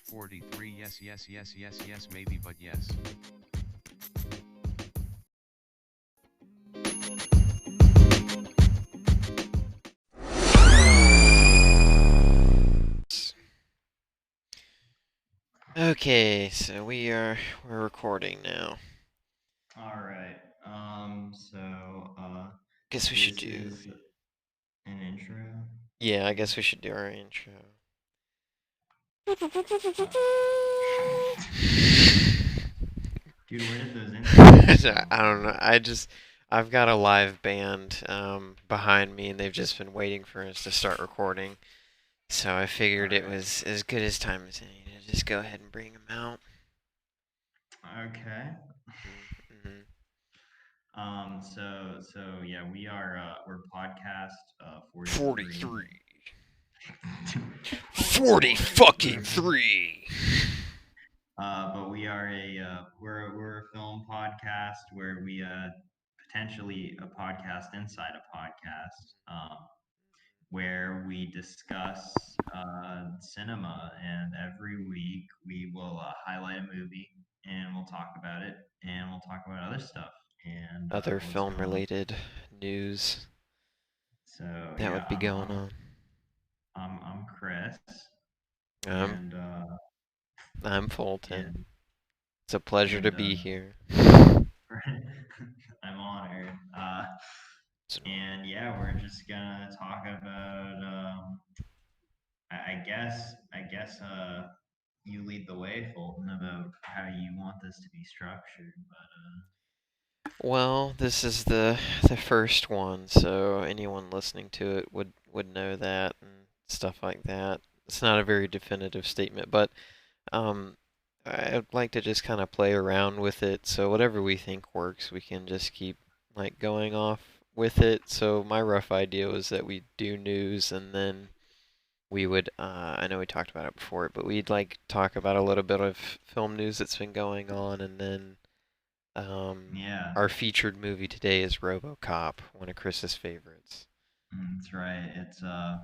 43 yes yes yes yes yes maybe but yes. Okay, so we're recording now. All right. Guess we should This do. is an intro. Yeah, I guess we should do our intro. Uh, Dude, where did those intros come I don't from? know. I've got a live band behind me, and they've just been waiting for us to start recording. So I All figured it right. was as good as time as any to just go ahead and bring them out. Okay. Mm-hmm. Yeah, we're podcast 43. 43. 40 fucking We're 3. but we are we're a film podcast where we potentially a podcast inside a podcast. Where we discuss cinema, and every week we will highlight a movie and we'll talk about it and we'll talk about other stuff and Other what's film going on. related news So that yeah, would be going on. I'm Chris, I'm and I'm Fulton. and It's a pleasure to and be here. I'm honored. It's an honor. And yeah, we're just gonna talk about. I guess you lead the way, Fulton, about how you want this to be structured. Well, this is the first one, so anyone listening to it would know that and stuff like that. It's not a very definitive statement, but um, I'd like to just kind of play around with it. So whatever we think works, we can just keep like going off with it. So my rough idea was that we do news and then we would I know we talked about it before, but we'd like talk about a little bit of film news that's been going on, and then Yeah, our featured movie today is Robocop, one of Chris's favorites. that's right. It's a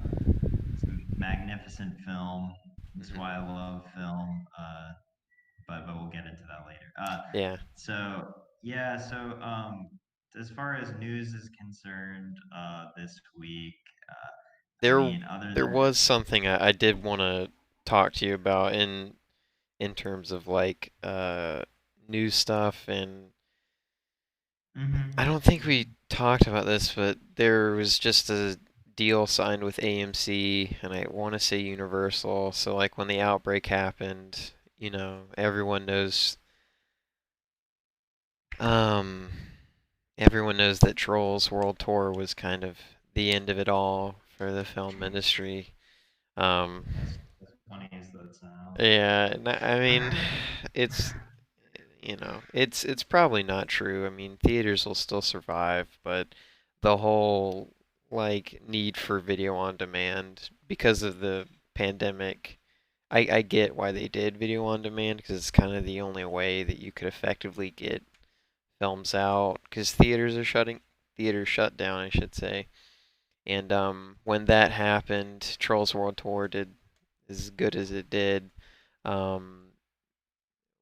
magnificent film. That's Hmm. why I love film. But we'll get into that later. Yeah, So yeah, as far as news is concerned, this week, I there mean, other there than was something I did want to talk to you about in terms of like new stuff, and mm-hmm, I don't think we mm-hmm. talked about this, but there was just a deal signed with AMC and I want to say Universal. So like when the outbreak happened, everyone knows um everyone knows that Trolls World Tour was kind of the end of it all for the film industry. Um As funny as that sounds. yeah, I mean it's it's probably not true. I mean, theaters will still survive, but the whole like need for video on demand because of the pandemic, I get why they did video on demand because it's kind of the only way that you could effectively get films out because theaters shut down, I should say. And when that happened, Trolls World Tour did as good as it did. Um,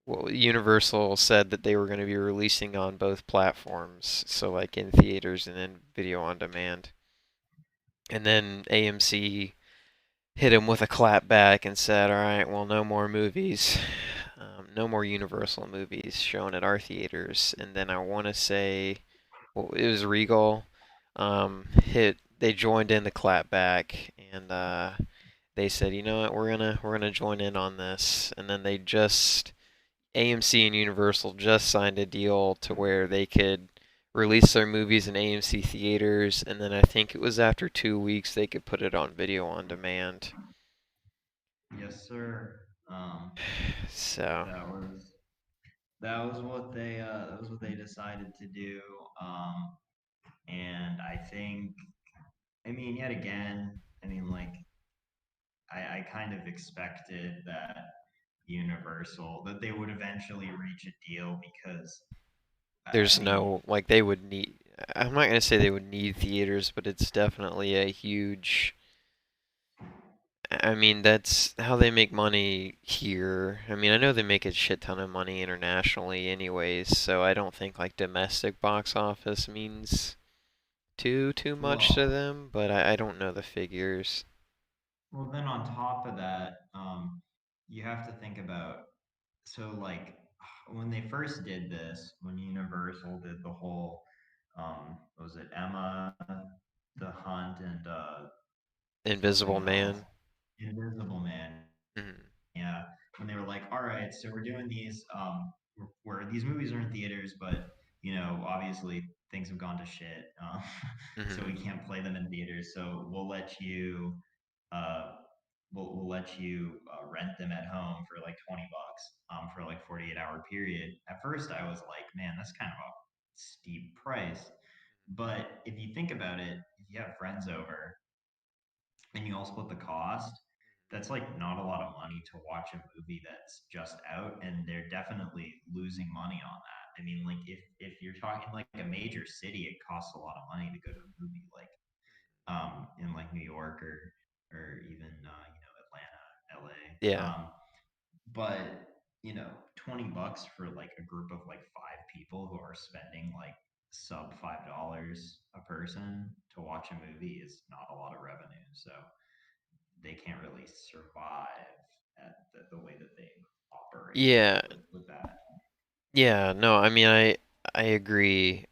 well, Universal said that they were going to be releasing on both platforms, so like in theaters and then video on demand. And then AMC hit him with a clap back and said, "All right, well, no more movies, no more Universal movies shown at our theaters." And then I want to say, well, it was Regal, hit. They joined in the clap back, and they said, "You know what? We're gonna join in on this." And then they just AMC and Universal just signed a deal to where they could release their movies in AMC theaters, and then I think it was after 2 weeks they could put it on video on demand. Yes, sir. So That was that was what they decided to do. And I think, I mean, yet again, I mean, like, I kind of expected that Universal that they would eventually reach a deal because I there's mean, no like they would need. I'm not gonna say they would need theaters, but it's definitely a huge. I mean, that's how they make money here. I mean, I know they make a shit ton of money internationally anyways, so I don't think like domestic box office means too much to Well, them, but I don't know the figures. well, then on top of that, you have to think about so like when they first did this, when Universal did the whole, what was it Emma, the Hunt, and Invisible something else, Man. Invisible Man. Mhm. Yeah, when they were like, all right, so we're doing these, where these movies are in theaters, but obviously things have gone to shit, so we Mhm. can't play them in theaters. So uh, we'll let you rent them at home for like 20 bucks, for like 48-hour period. At first, I was like, man, that's kind of a steep price. But if you think about it, if you have friends over and you all split the cost, that's like not a lot of money to watch a movie that's just out, and they're definitely losing money on that. I mean, like if you're talking like a major city, it costs a lot of money to go to a movie like in like New York or even Atlanta, LA. Yeah. But 20 bucks for like a group of like five people who are spending like sub $5 a person to watch a movie is not a lot of revenue. So they can't really survive at the way that they operate Yeah. with that. Yeah, no, I mean I agree.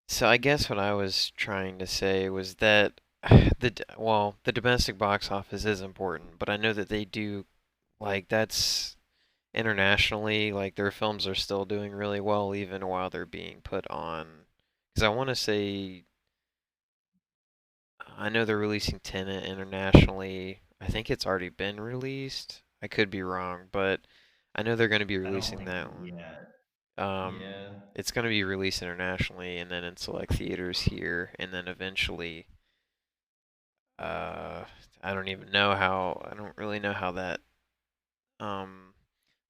So I guess what I was trying to say was that the domestic box office is important, but I know that they do like that's internationally like their films are still doing really well even while they're being put on. Because I want to say I know they're releasing Tenet internationally. I think it's already been released. I could be wrong, but I know they're going to be I don't releasing think that one. yet. Um, Yeah. it's going to be released internationally and then in select theaters here, and then eventually, uh, I don't even know how. I don't really know how that um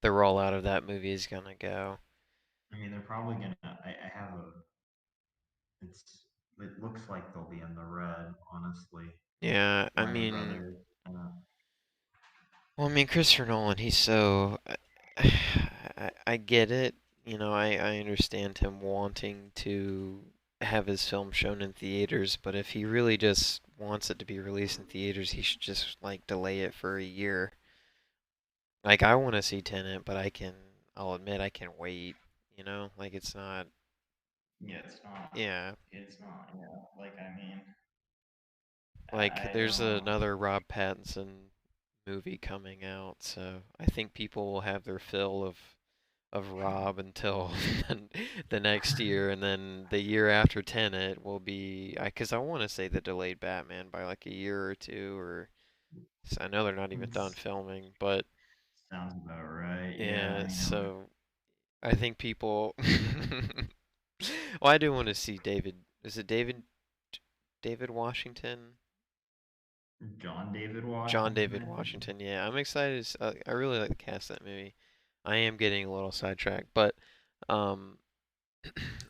the rollout of that movie is gonna go. I mean, they're probably gonna. I have a. It's. It looks like they'll be in the red. Honestly, Yeah, I Warner mean, Brothers. well, I mean Christopher Nolan, he's so I get it. You know, I understand him wanting to have his film shown in theaters, but if he really just wants it to be released in theaters, he should just like delay it for a year. Like I want to see Tenet, but I'll admit I can wait, you know? Like it's not Yeah, it's not. yeah. It's not. Yeah, like I mean, Like I there's don't. another Rob Pattinson movie coming out, so I think people will have their fill of Rob until the next year, and then the year after Tenet will be because I want to say the delayed Batman by like a year or two, or I know they're not even done It's, filming, but sounds about right. Yeah, yeah, I mean, so I think people. Well, I do want to see David. Is it David Washington? John David John Washington, David I think. Washington. Yeah, I'm excited. I really like the cast of that movie. I am getting a little sidetracked, but um,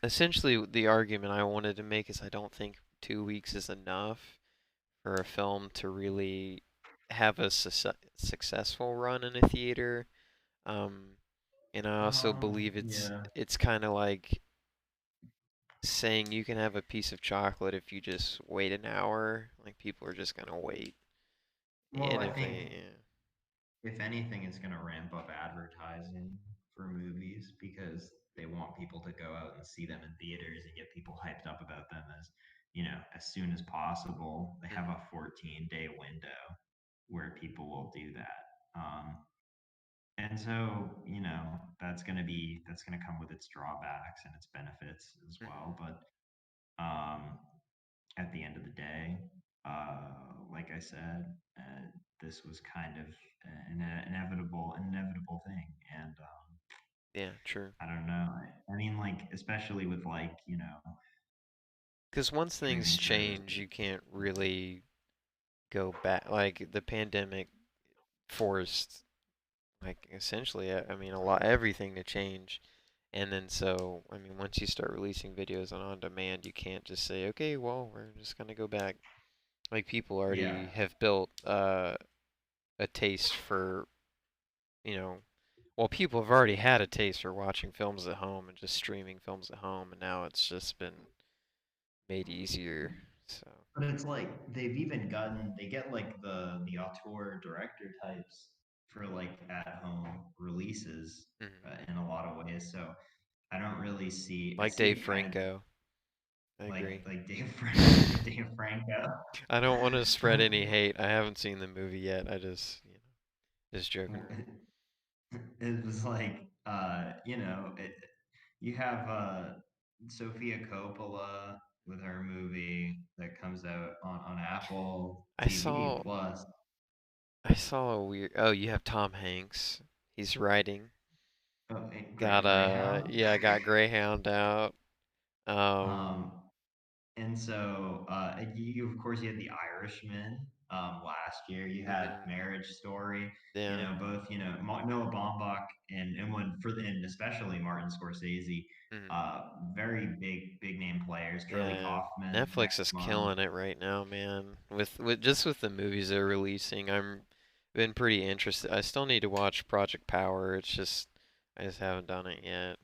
essentially the argument I wanted to make is I don't think 2 weeks is enough for a film to really have a successful run in a theater. Um, and I also believe Yeah. it's kind of like saying you can have a piece of chocolate if you just wait an hour. Like people are just gonna wait, Well, and I if think they, yeah. if anything, it's going to ramp up advertising for movies because they want people to go out and see them in theaters and get people hyped up about them as soon as possible. They have Mhm. a 14-day window where people will do that. And so, that's going to come with its drawbacks and its benefits as Mhm. well. But um, at the end of the day, like I said, this was kind of an inevitable thing. And Yeah, true. I don't know. I mean, like, especially with like, Because once things streaming change, services. you can't really go back. Like the pandemic forced, like essentially, I mean, a lot everything to change. And then so, I mean, once you start releasing videos on demand, you can't just say, okay, well, we're just gonna go back. Like people already Yeah. have built a taste for, you know, well, people have already had a taste for watching films at home and just streaming films at home, and now it's just been made easier. So, But it's like they've even gotten they get like the auteur director types for like at home releases mhm. in a lot of ways. So I don't really see I Like see Dave it kind of Franco, I agree. like like Dave Franco. I don't want to spread any hate. I haven't seen the movie yet. I just, just joking. It was like you have Sofia Coppola with her movie that comes out on Apple I TV saw Plus. I saw a weird. Oh, you have Tom Hanks. He's writing. Oh, Got Greyhound. yeah, got Greyhound out. Um, and so you of course you had The Irishman last year. You had Mhm. Marriage Story. You Yeah. know both. You know Noah Baumbach and one for and especially Martin Scorsese. Mhm. Very big name players. Charlie Yeah. Kaufman Netflix next is month. killing it right now, man. With just with the movies they're releasing, I'm been pretty interested. I still need to watch Project Power. It's just I just haven't done it yet.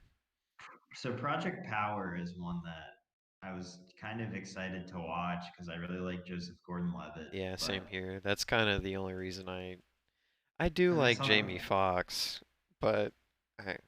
So Project Power is one that I was kind of excited to watch because I really like Joseph Gordon-Levitt, Yeah, same but here. That's kind of the only reason I do and I like saw Jamie Foxx, but I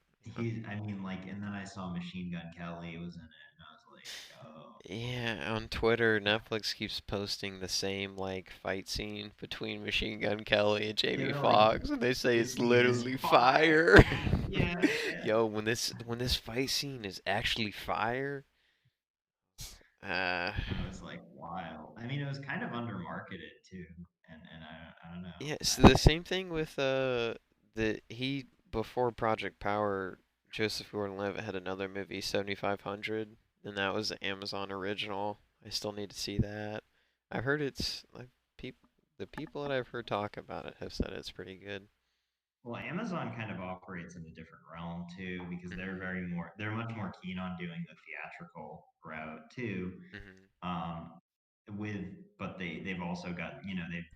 I mean, like, and then I saw Machine Gun Kelly was in it, and I was like, oh, yeah, on Twitter, Netflix keeps posting the same like fight scene between Machine Gun Kelly and yeah, Jamie they're like, Foxx, and they say this it's scene is literally fire. fire. Yeah, yeah. Yo, when this fight scene is actually fire, uh, I was like, wow. I mean, it was kind of undermarketed too, and I don't know. yeah, it's the same thing with the he before Project Power, Joseph Gordon-Levitt had another movie, 7500, and that was the Amazon original. I still need to see that. I've heard it's like the people that I've heard talk about it have said it's pretty good. Well, Amazon kind of operates in a different realm too, because Mhm. they're much more keen on doing the theatrical route too. Mhm. Um, with but they've also got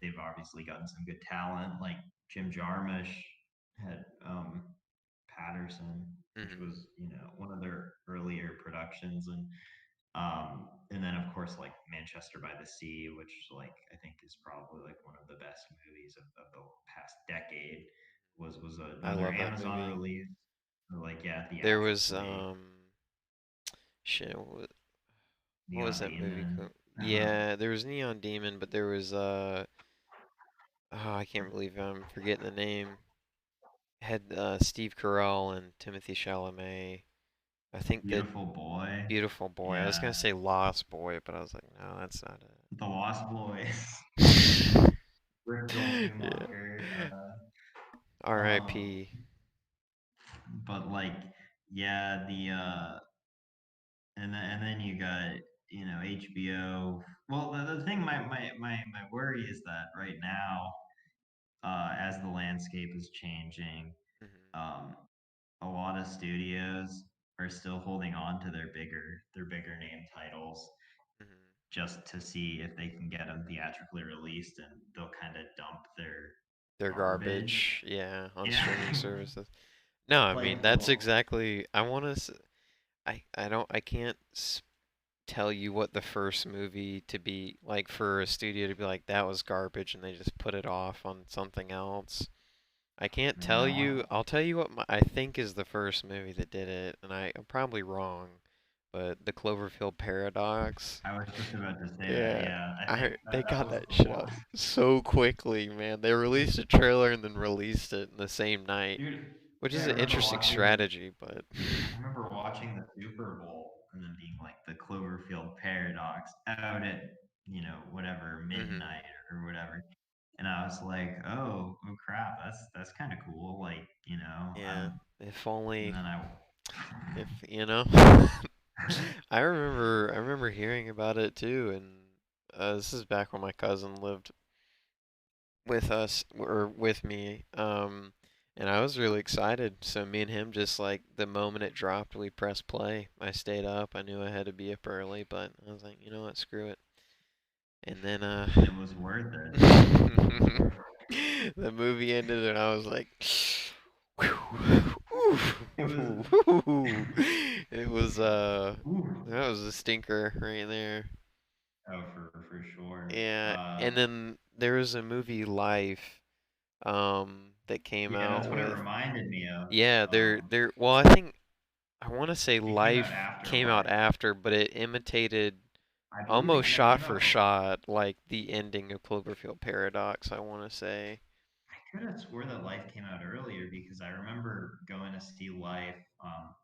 they've obviously gotten some good talent like Jim Jarmusch had Patterson, which Mhm. was one of their earlier productions, and then of course like Manchester by the Sea, which like I think is probably like one of the best movies of the past decade, was I another love that Amazon movie. release, or like yeah, There was theatrically. shit. What was Neon that movie Demon. called? Yeah, there was Neon Demon, but there was oh, I can't believe I'm forgetting the name. Had Steve Carell and Timothy Chalamet. I think the Beautiful Boy. Beautiful Boy. I was Yeah. gonna say Lost Boy, but I was like, no, that's not The Lost Boys. it. With Joel Yeah. Schumacher. Um, R.I.P. but like, yeah, and then you got HBO. Well, the thing, my worry is that right now, as the landscape is changing, Mhm. um, a lot of studios are still holding on to their bigger name titles Mhm. just to see if they can get them theatrically released, and they'll kind of dump their They're garbage. garbage. Yeah, on Yeah. streaming services. No, I mean Like that's the exactly. I want to. I don't. I can't tell you what the first movie to be like for a studio to be like that was garbage and they just put it off on something else. I can't man, tell you. I'll tell you what I think is the first movie that did it, and I'm probably wrong, but the Cloverfield Paradox. I was just about to say that. Yeah, Yeah, I I think heard they that got was that the shit one. out so quickly, man. They released a trailer and then released it in the same night, Dude, which yeah, is I an remember interesting watching strategy, but I remember watching the Super Bowl and then being like the Cloverfield Paradox out at, whatever hmm midnight or whatever. And I was like, oh crap, that's kind of cool. Like, yeah, if only and then I if I remember hearing about it too, and this is back when my cousin lived with us or with me, and I was really excited. So me and him just like the moment it dropped, we pressed play. I stayed up. I knew I had to be up early, but I was like, you know what, screw it. And then It was worth it. the movie ended, and I was like, It was. it was Ooh. that was a stinker right there. Oh, for sure. Yeah, and then there was a movie Life that came Yeah, that's out what it with. reminded me of. Yeah, Um, well, I think I want to say it came out Life after came out Life. after, but it imitated I believe almost it shot came for out. shot like the ending of Cloverfield Paradox, I want to say. I could have swore that Life came out earlier because I remember going to see Life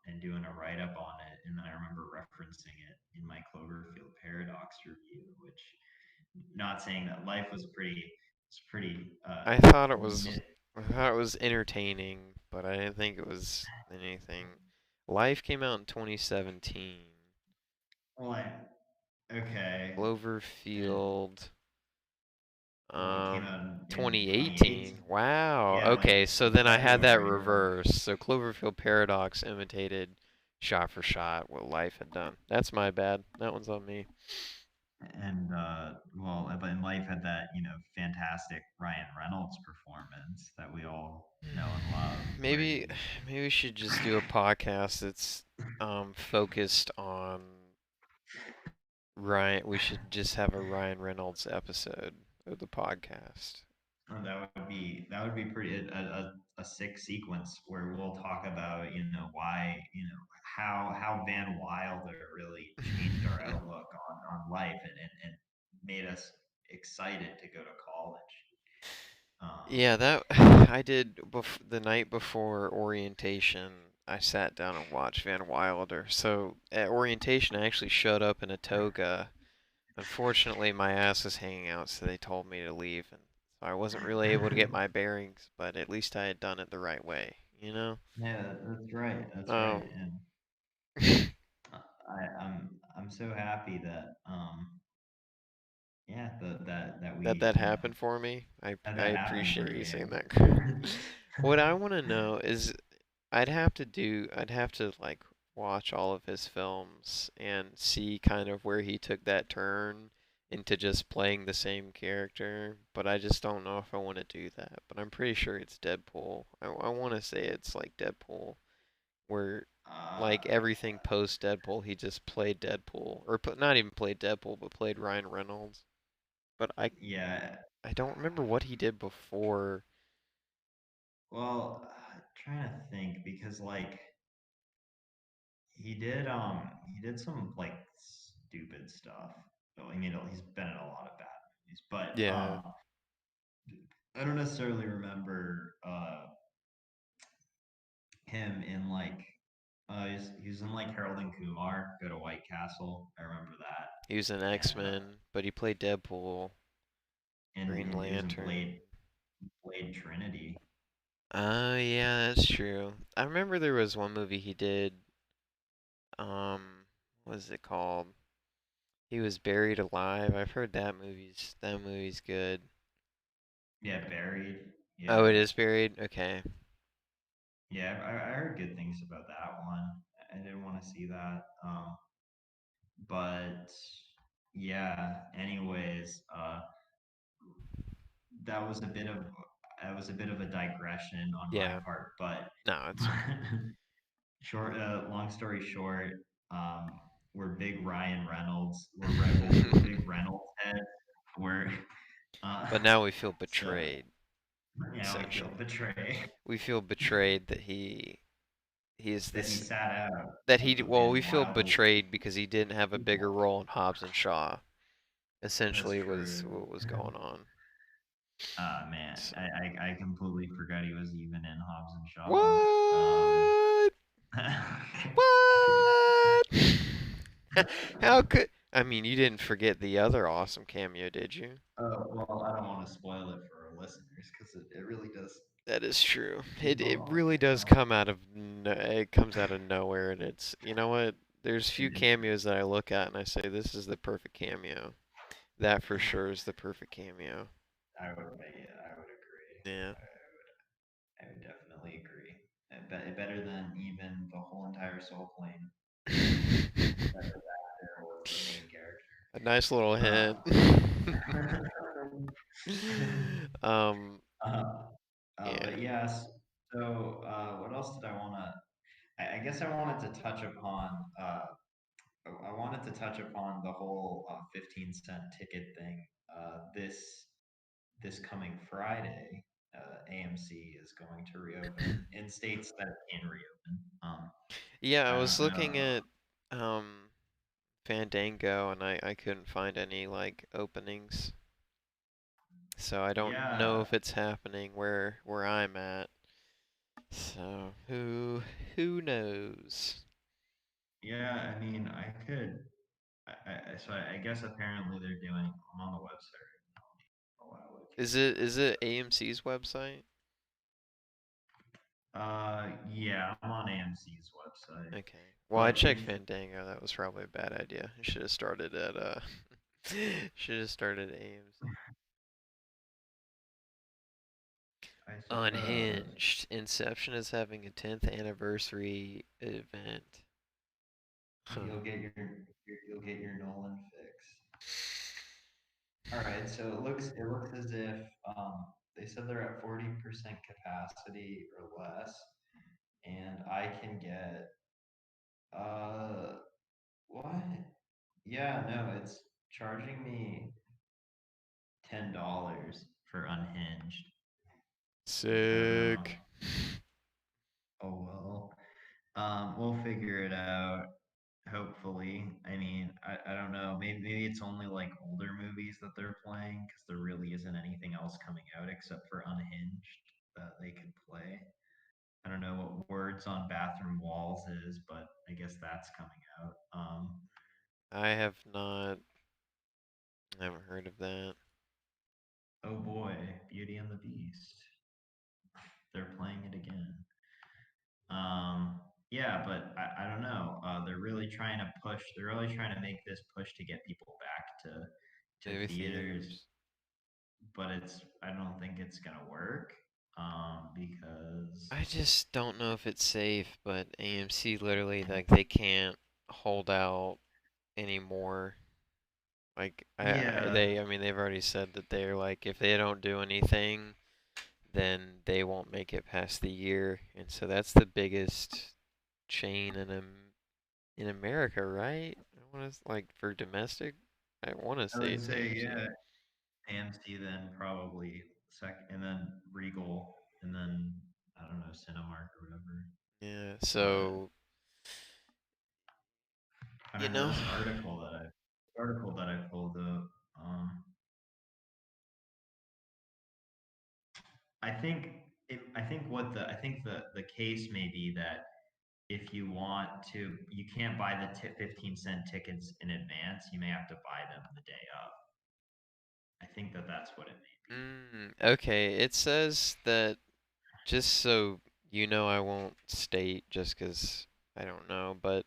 and doing a write up on it, and then I remember referencing it in my Cloverfield Paradox review. Which, not saying that Life was pretty I thought it was nit. I thought it was entertaining, but I didn't think it was anything. Life came out in 2017. Well, okay, and Cloverfield well, it came out in 2018. 2018. Wow. Yeah, Okay, so like then I had that February or reversed. So Cloverfield Paradox imitated shot for shot what Life had done. That's my bad. That one's on me. and well, but in Life had that fantastic Ryan Reynolds performance that we all know and love, where Maybe maybe we should just do a podcast that's focused on Ryan. We should just have a Ryan Reynolds episode of the podcast. that would be pretty a sick sequence where we'll talk about why how Van Wilder really changed our outlook on life and made us excited to go to college. Um, Yeah, that I did the night before orientation. I sat down and watched Van Wilder. So at orientation, I actually showed up in a toga. Unfortunately, my ass was hanging out, so they told me to leave, and so I wasn't really able to get my bearings. But at least I had done it the right way, you know. yeah, that's right. That's right. Um, And I'm so happy that yeah that that we that happened for me. I that happened for appreciate you saying you. that. What I want to know is I'd have to like watch all of his films and see kind of where he took that turn into just playing the same character, but I just don't know if I want to do that. But I'm pretty sure it's Deadpool. I want to say it's like Deadpool, where uh, like everything post Deadpool, he just played Deadpool, or not even played Deadpool, but played Ryan Reynolds. But yeah. I don't remember what he did before. Well, trying to think because like he did some like stupid stuff. So, I mean, he's been in a lot of bad movies, but Yeah, I don't necessarily remember him in like he was in like Harold and Kumar Go to White Castle. I remember that, he was in and X-Men, but he played Deadpool, Green he was in Lantern. Blade Trinity. Oh yeah, that's true. I remember there was one movie he did. What is it called? He was buried alive. I've heard that movie's good. Yeah, Buried. Oh, Yeah, it is buried. Okay. yeah. I heard good things about that one. I didn't want to see that. But yeah. Anyways, that was a bit of a digression on my Yeah. part. But No, it's okay. long story short, um, we're big Ryan Reynolds. We're big Reynolds heads. We're uh, But now we feel so betrayed, now we feel essentially. betrayed We feel betrayed that he is that he this sat out that of he the well, Van we feel Wilder betrayed because he didn't have a bigger sequel. role in Hobbs and Shaw. That's Essentially was true. what was going on. Man, So I completely forgot he was even in Hobbs and Shaw. what? What? How could I mean, you didn't forget the other awesome cameo, did you? Oh, well, I don't want to spoil it for our listeners because it really does That is true. take a It long really does come out of it comes out of nowhere, and it's you know what? There's few it, cameos that I look at and I say this is the perfect cameo. That for sure is the perfect cameo. yeah, I would agree. Yeah. I would definitely agree. Better than even the whole entire Soul Plane. A Better that there was the main character. nice little Uh, hint. um, uh, yeah. but yes. So, what else did I want to? I guess I wanted to touch upon. I wanted to touch upon the whole 15-cent ticket thing. This coming Friday, AMC is going to reopen in states that it can reopen. Yeah, I I was don't looking know. at Fandango and I couldn't find any like openings. So I don't know Yeah, if it's happening where I'm at. So who knows? yeah. I mean, I could. So I guess apparently they're doing. I'm on the website right now. Oh, wow, Is it AMC's website? yeah, I'm on AMC's website. Okay. Well, I But checked if Fandango. That was probably a bad idea. I should have started at should have started at AMC. I suppose Unhinged. Inception is having a 10th anniversary event. Huh. you'll get your Nolan fix. All right, so it looks as if they said they're at 40% capacity or less, and I can get uh what? Yeah, no, it's charging me $10 for unhinged. I don't know. Sick. Oh well. We'll figure it out. Hopefully. I mean, I don't know. Maybe it's only like older movies that they're playing because there really isn't anything else coming out except for Unhinged that they could play. I don't know what Words on Bathroom Walls is, but I guess that's coming out. I have not. I haven't heard of that. Oh boy, Beauty and the Beast. They're playing it again. Yeah, but I don't know. They're really trying to push. They're really trying to make this push to get people back to Movie theaters, theaters. but I don't think it's gonna work. Because I just don't know if it's safe, but AMC literally like they can't hold out anymore. Like yeah, I mean they've already said that they're like if they don't do anything, then they won't make it past the year, and so that's the biggest chain in America, right? I want to like for domestic, I want to I say would it's say AMC. yeah, AMC then probably second, and then Regal, and then I don't know Cinemark or whatever. Yeah, But so I you don't know know, this article that I pulled up. I think the case may be that if you want to, you can't buy the 15-cent tickets in advance. You may have to buy them the day of. I think that that's what it may be. okay, it says that just so you know, I won't state just 'cause I don't know, but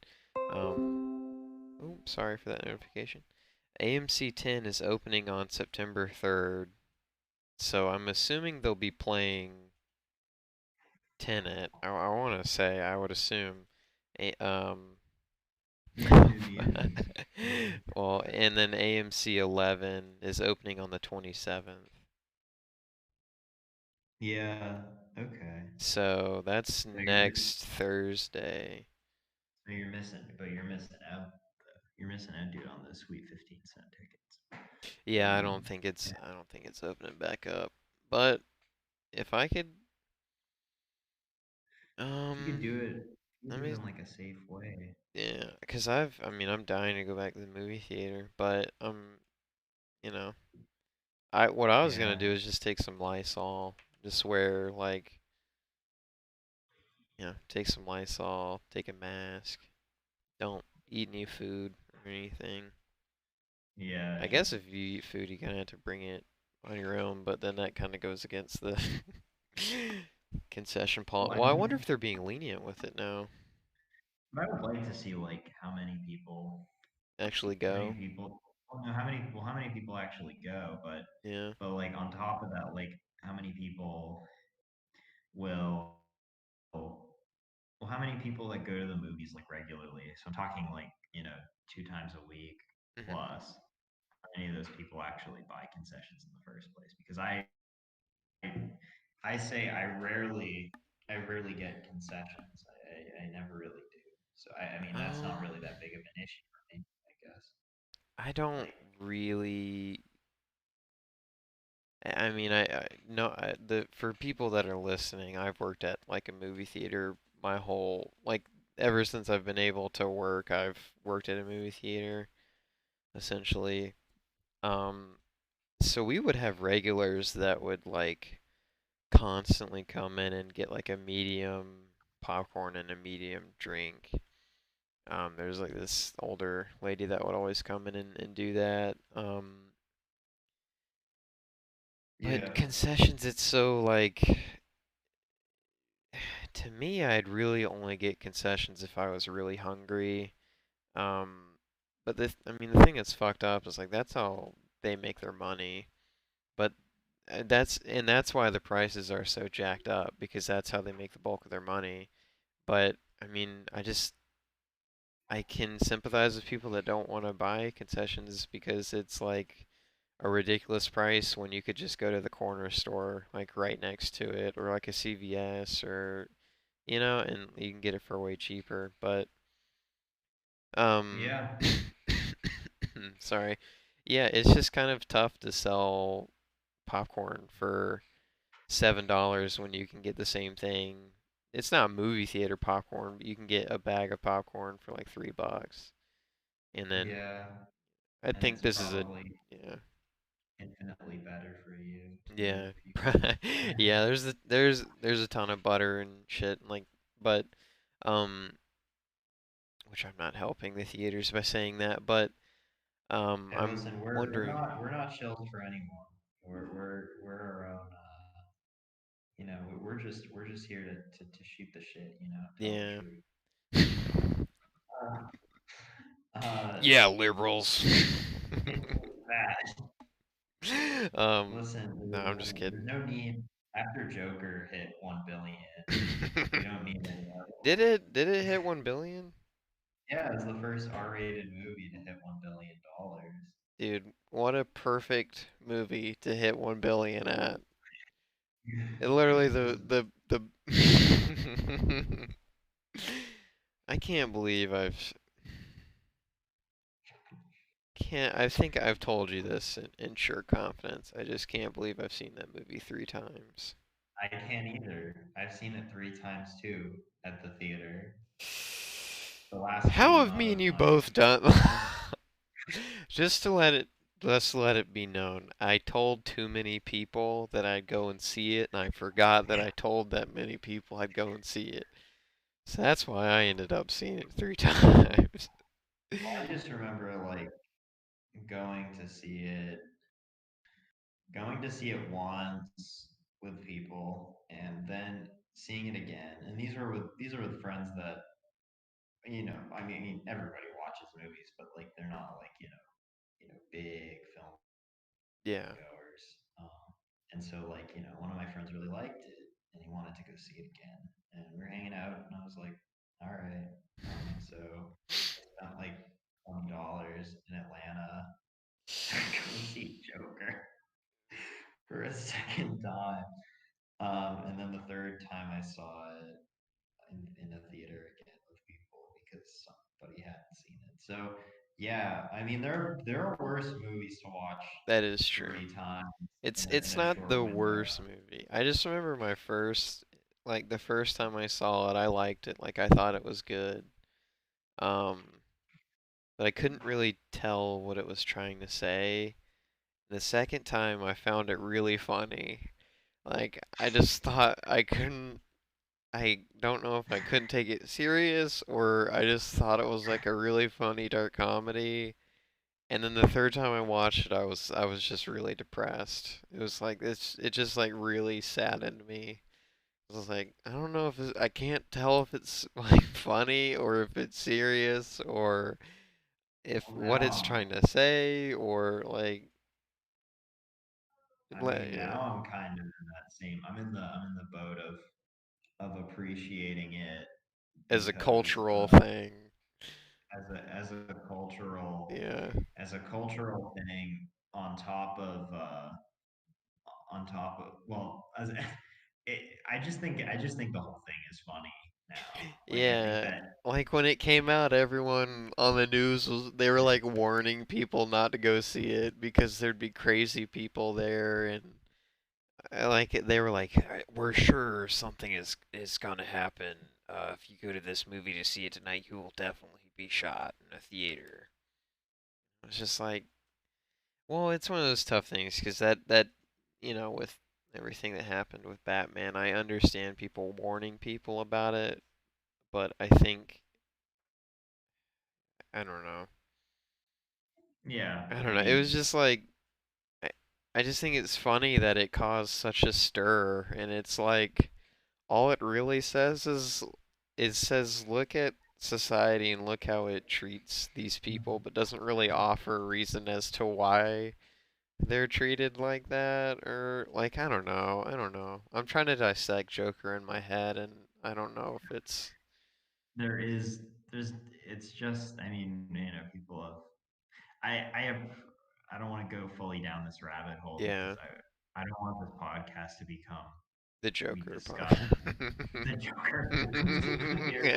oh, sorry for that notification. AMC 10 is opening on September 3rd, so I'm assuming they'll be playing Tenet. I want to say, I would assume. A, Yeah, it'd be interesting. well, and then AMC 11 is opening on the 27th. Yeah. Okay. So that's So you're next Thursday. so you're missing, but you're missing out. You're missing out, dude, on those sweet 15-cent tickets. Yeah, Um, I don't think it's opening back up. But if I could, if you could um, do it, you let could do it me, in like a safe way. yeah, because I mean, I'm dying to go back to the movie theater, but you know, what I was gonna Yeah. do is just take some Lysol, just wear like, take some Lysol, take a mask, don't eat any food or anything. Yeah. I guess if you eat food, you kind of have to bring it on your own, but then that kind of goes against the concession Well, policy. I Well, I mean, wonder if they're being lenient with it now. but I would like to see like Actually how many go. people, well, no, how many people actually go, Yeah. but like on top of that, like how many people will, well, how many people like go to the movies like regularly? So I'm talking like, 2 times a week Hmm. plus. any of those people actually buy concessions in the first place. Because I say I rarely get concessions. I never really do. So I mean that's not Um, really that big of an issue for me, I guess. I don't Like really. I mean, I no, the for people that are listening, I've worked at like a movie theater my whole like ever since I've been able to work, I've worked at a movie theater essentially. Um, so we would have regulars that would like constantly come in and get like a medium popcorn and a medium drink. There's like this older lady that would always come in and do that. But yeah, concessions, it's so like to me, I'd really only get concessions if I was really hungry. Um, but I mean, the thing that's fucked up is like that's how they make their money. But that's why the prices are so jacked up because that's how they make the bulk of their money. But I mean, I can sympathize with people that don't want to buy concessions because it's like a ridiculous price when you could just go to the corner store like right next to it or like a CVS or and you can get it for way cheaper. But um yeah, sorry. Yeah, it's just kind of tough to sell popcorn for $7 when you can get the same thing. It's not movie theater popcorn, but you can get a bag of popcorn for like $3. And then yeah, I and think it's this is a probably yeah. infinitely better for you too Yeah. if you can. Yeah, there's a ton of butter and shit like but um which I'm not helping the theaters by saying that, but Hey, I'm listen, wondering, we're not shills for anyone. We're our own. You know, we're just here to shoot the shit. You know, tell the yeah. truth. Uh, Yeah, liberals. that. Listen, No, I'm just there's kidding. no need after Joker hit 1 billion. We don't need any other Did one. it hit 1 billion? Yeah, it's the first R-rated movie to hit $1 billion. Dude, what a perfect movie to hit 1 billion at. It literally This is the I can't believe I think I've told you this in sure confidence. I just can't believe I've seen that movie 3 times. I can't either. I've seen it 3 times too at the theater. The last How two have not me as and you much. both done? Just to let it be known, I told too many people that I'd go and see it, and I forgot that I told that many people I'd go and see it. So that's why I ended up seeing it 3 times. I just remember like going to see it, going to see it once with people, and then seeing it again. And these are with friends that I mean, everybody watches movies, but like they're not like big film Yeah. goers. And so like one of my friends really liked it, and he wanted to go see it again. And we were hanging out, and I was like, all right. So I spent like $20 in Atlanta to go see Joker for a second time. And then the third time I saw it in a theater again with people because somebody hadn't seen it. So yeah, I mean there are worse movies to watch That is true. 3 times in It's a not short the window. worst movie. I just remember the first time I saw it, I liked it. Like I thought it was good. Um, but I couldn't really tell what it was trying to say. The second time I found it really funny. Like I just thought I don't know if I couldn't take it serious or I just thought it was like a really funny dark comedy. And then the third time I watched it, I was just really depressed. It was like it just like really saddened me. I was like, I don't know if I can't tell if it's like funny or if it's serious or if Well, what it's now trying to say or like I mean yeah, now I'm kind of in that same. I'm in the boat of appreciating it as a because cultural thing. as a cultural Yeah. thing on top of well as I just think the whole thing is funny now. Like I think Yeah. that Like when it came out, everyone on the news was they were like warning people not to go see it because there'd be crazy people there and they were like we're sure something is gonna happen. If you go to this movie to see it tonight, you will definitely be shot in a theater. It's just like, well, it's one of those tough things because with everything that happened with Batman, I understand people warning people about it, but I think I don't know. yeah, I I don't know. It was mean just like I, I just think it's funny that it caused such a stir, and it's like all it really says is it says look at society and look how it treats these people, but doesn't really offer a reason as to why they're treated like that or like I don't know. I'm trying to dissect Joker in my head and I don't know if it's there is there's it's just I mean people have I have I don't want to go fully down this rabbit hole because yeah, I don't want this podcast to become the we Joker part. discuss the Joker your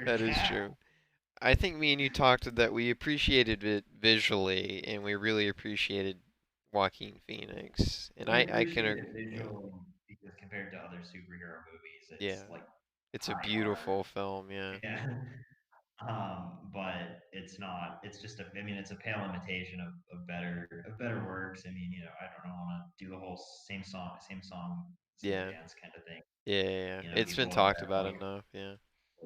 That is cat. true. I think me and you talked that we appreciated it visually and we really appreciated Joaquin Phoenix. And We I can appreciate it yeah, visually because compared to other superhero movies, yeah. it's like It's a high art. beautiful film, yeah. Yeah. But it's not. It's just a. I mean, it's a pale imitation of better works. I mean, I don't want to do the whole same song, same Yeah. dance kind of thing. Yeah, yeah, yeah. It's been People have talked said about like enough, yeah.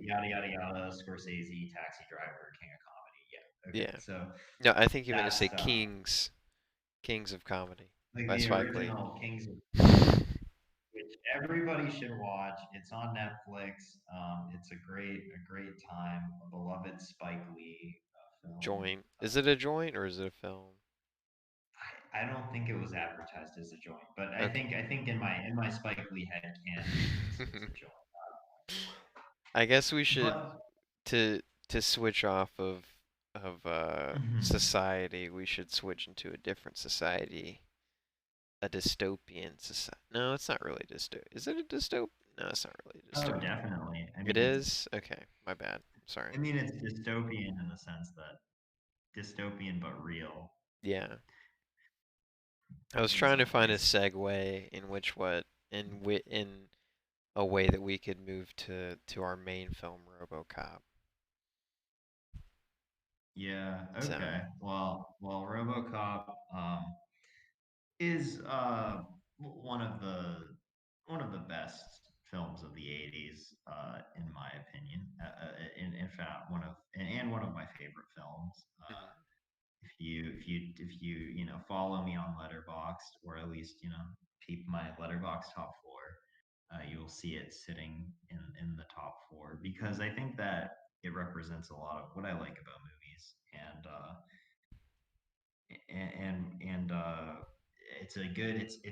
yada yada yada, Scorsese, Taxi Driver, King of Comedy. Yeah. Okay. Yeah. So No, I think you meant to that say stuff, Kings of Comedy like by the Spike Lee. original Kings of which everybody should watch. It's on Netflix. It's a great time. A beloved Spike Lee film. Joint. Is it a joint or is it a film? I don't think it was advertised as a joint, but Okay. I think in my Spike Lee head canon, it's a joint. I guess we should But to switch off of mhm. society, we should switch into a different society. A dystopian society. No, it's not really dystopian. Is it a dystopian? No, it's not really a Oh, dystopian. definitely. It is? Okay, my bad. Sorry. I mean it's dystopian in the sense that dystopian but real Yeah. I was in trying to some find a ways. segue in which what in a way that we could move to our main film, RoboCop. Yeah. So, Okay. Well, RoboCop is one of the best films of the 80s in my opinion. In fact, and one of my favorite films. mhm, If you follow me on Letterboxd or at least peep my Letterboxd top four, you will see it sitting in the top four because I think that it represents a lot of what I like about movies and it's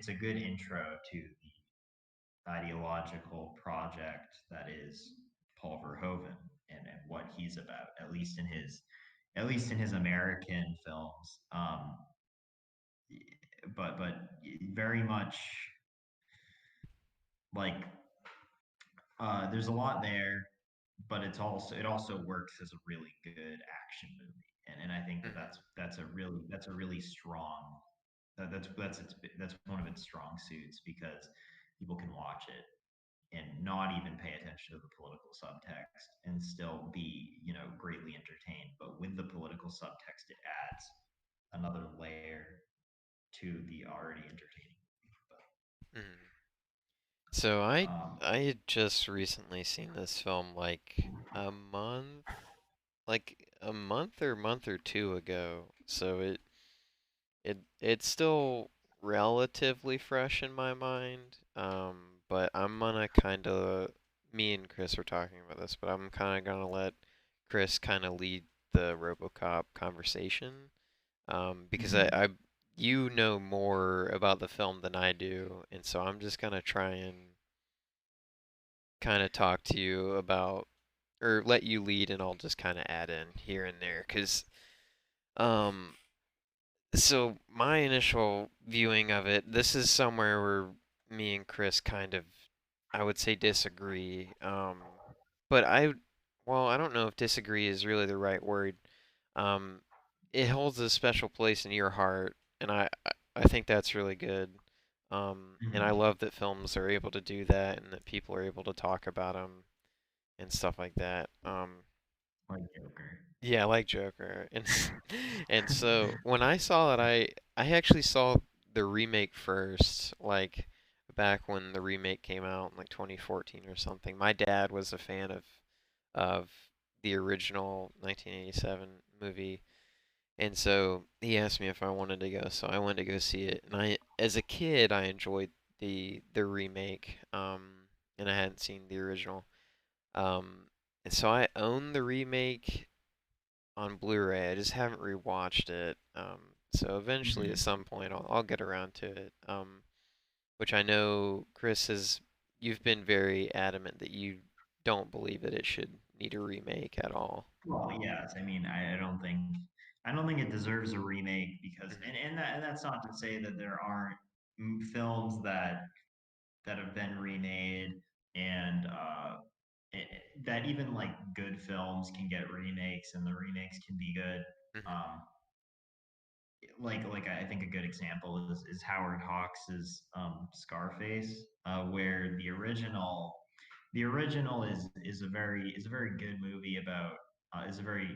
a good intro to the ideological project that is Paul Verhoeven and what he's about, at least in his American films. But very much like there's a lot there, but it also works as a really good action movie, and I think that mhm, that's a really strong that's one of its strong suits because people can watch it and not even pay attention to the political subtext and still be greatly entertained. But with the political subtext, it adds another layer to the already entertaining. mhm. So Um, I had just recently seen this film like a month or two ago. So it's still relatively fresh in my mind. But I'm gonna kind of me and Chris were talking about this, but I'm kind of gonna let Chris kind of lead the RoboCop conversation. Because mhm. you know more about the film than I do, and so I'm just gonna try and kind of talk to you about or let you lead, and I'll just kind of add in here and there, because um, so my initial viewing of it, this is somewhere where me and Chris kind of, I would say, disagree. But well, I don't know if disagree is really the right word. Um, it holds a special place in your heart, and I think that's really good. And I Hmm. love that films are able to do that, and that people are able to talk about them and stuff like that. Like Joker. Yeah, I like Joker, and and so when I saw it, I actually saw the remake first, like back when the remake came out in like 2014 or something. My dad was a fan of the original 1987 movie, and so he asked me if I wanted to go, so I went to go see it. And as a kid, I enjoyed the remake, and I hadn't seen the original. Um, and so I own the remake on Blu-ray. I just haven't rewatched it. So eventually, at Hmm. some point, I'll get around to it. Which I know, Chris, has you've been very adamant that you don't believe that it should need a remake at all. Well, yes. I mean, I don't think it deserves a remake because, Hmm. and that's not to say that there aren't films that have been remade and that even like good films can get remakes and the remakes can be good. Hmm. Um, like I think a good example is Howard Hawks's Scarface, where the original is a very good movie about is a very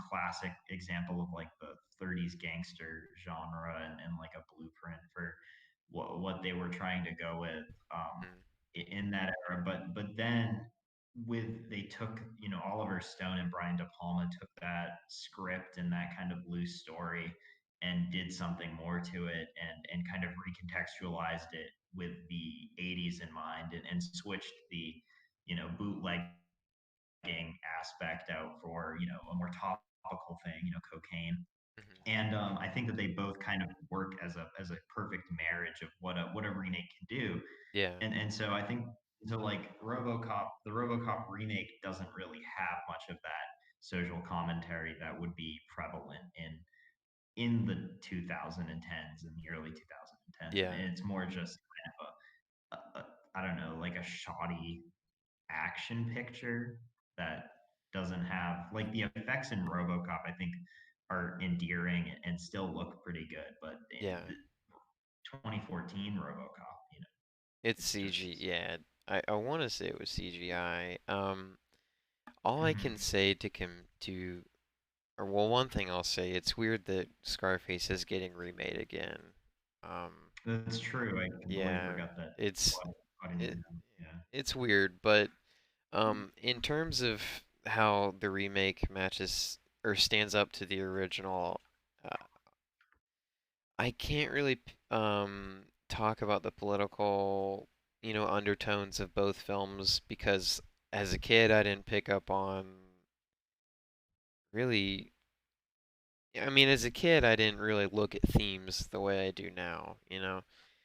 classic example of like the 30s gangster genre and like a blueprint for what they were trying to go with in that era. But then with they took Oliver Stone and Brian De Palma took that script and that kind of loose story and did something more to it and kind of recontextualized it with the 80s in mind and switched the bootlegging aspect out for a more topical thing, cocaine. Hmm. And I think that they both kind of work as a perfect marriage of what a remake can do. Yeah, And so I think so like the RoboCop remake doesn't really have much of that social commentary that would be prevalent in the 2010s and the early 2010s, and yeah, it's more just kind of a I don't know, like a shoddy action picture that doesn't have like the effects in RoboCop. I think are endearing and still look pretty good, but yeah. the 2014 RoboCop, It's it's CG. just. Yeah, I want to say it was CGI. All I can Mhm. say or well, one thing I'll say, it's weird that Scarface is getting remade again. Um, That's true. I completely yeah, forgot that. it's I didn't it, even know. Yeah. it's weird, but in terms of how the remake matches or stands up to the original, uh, I can't really talk about the political, undertones of both films because as a kid I didn't pick up on really. I mean, as a kid I didn't really look at themes the way I do now.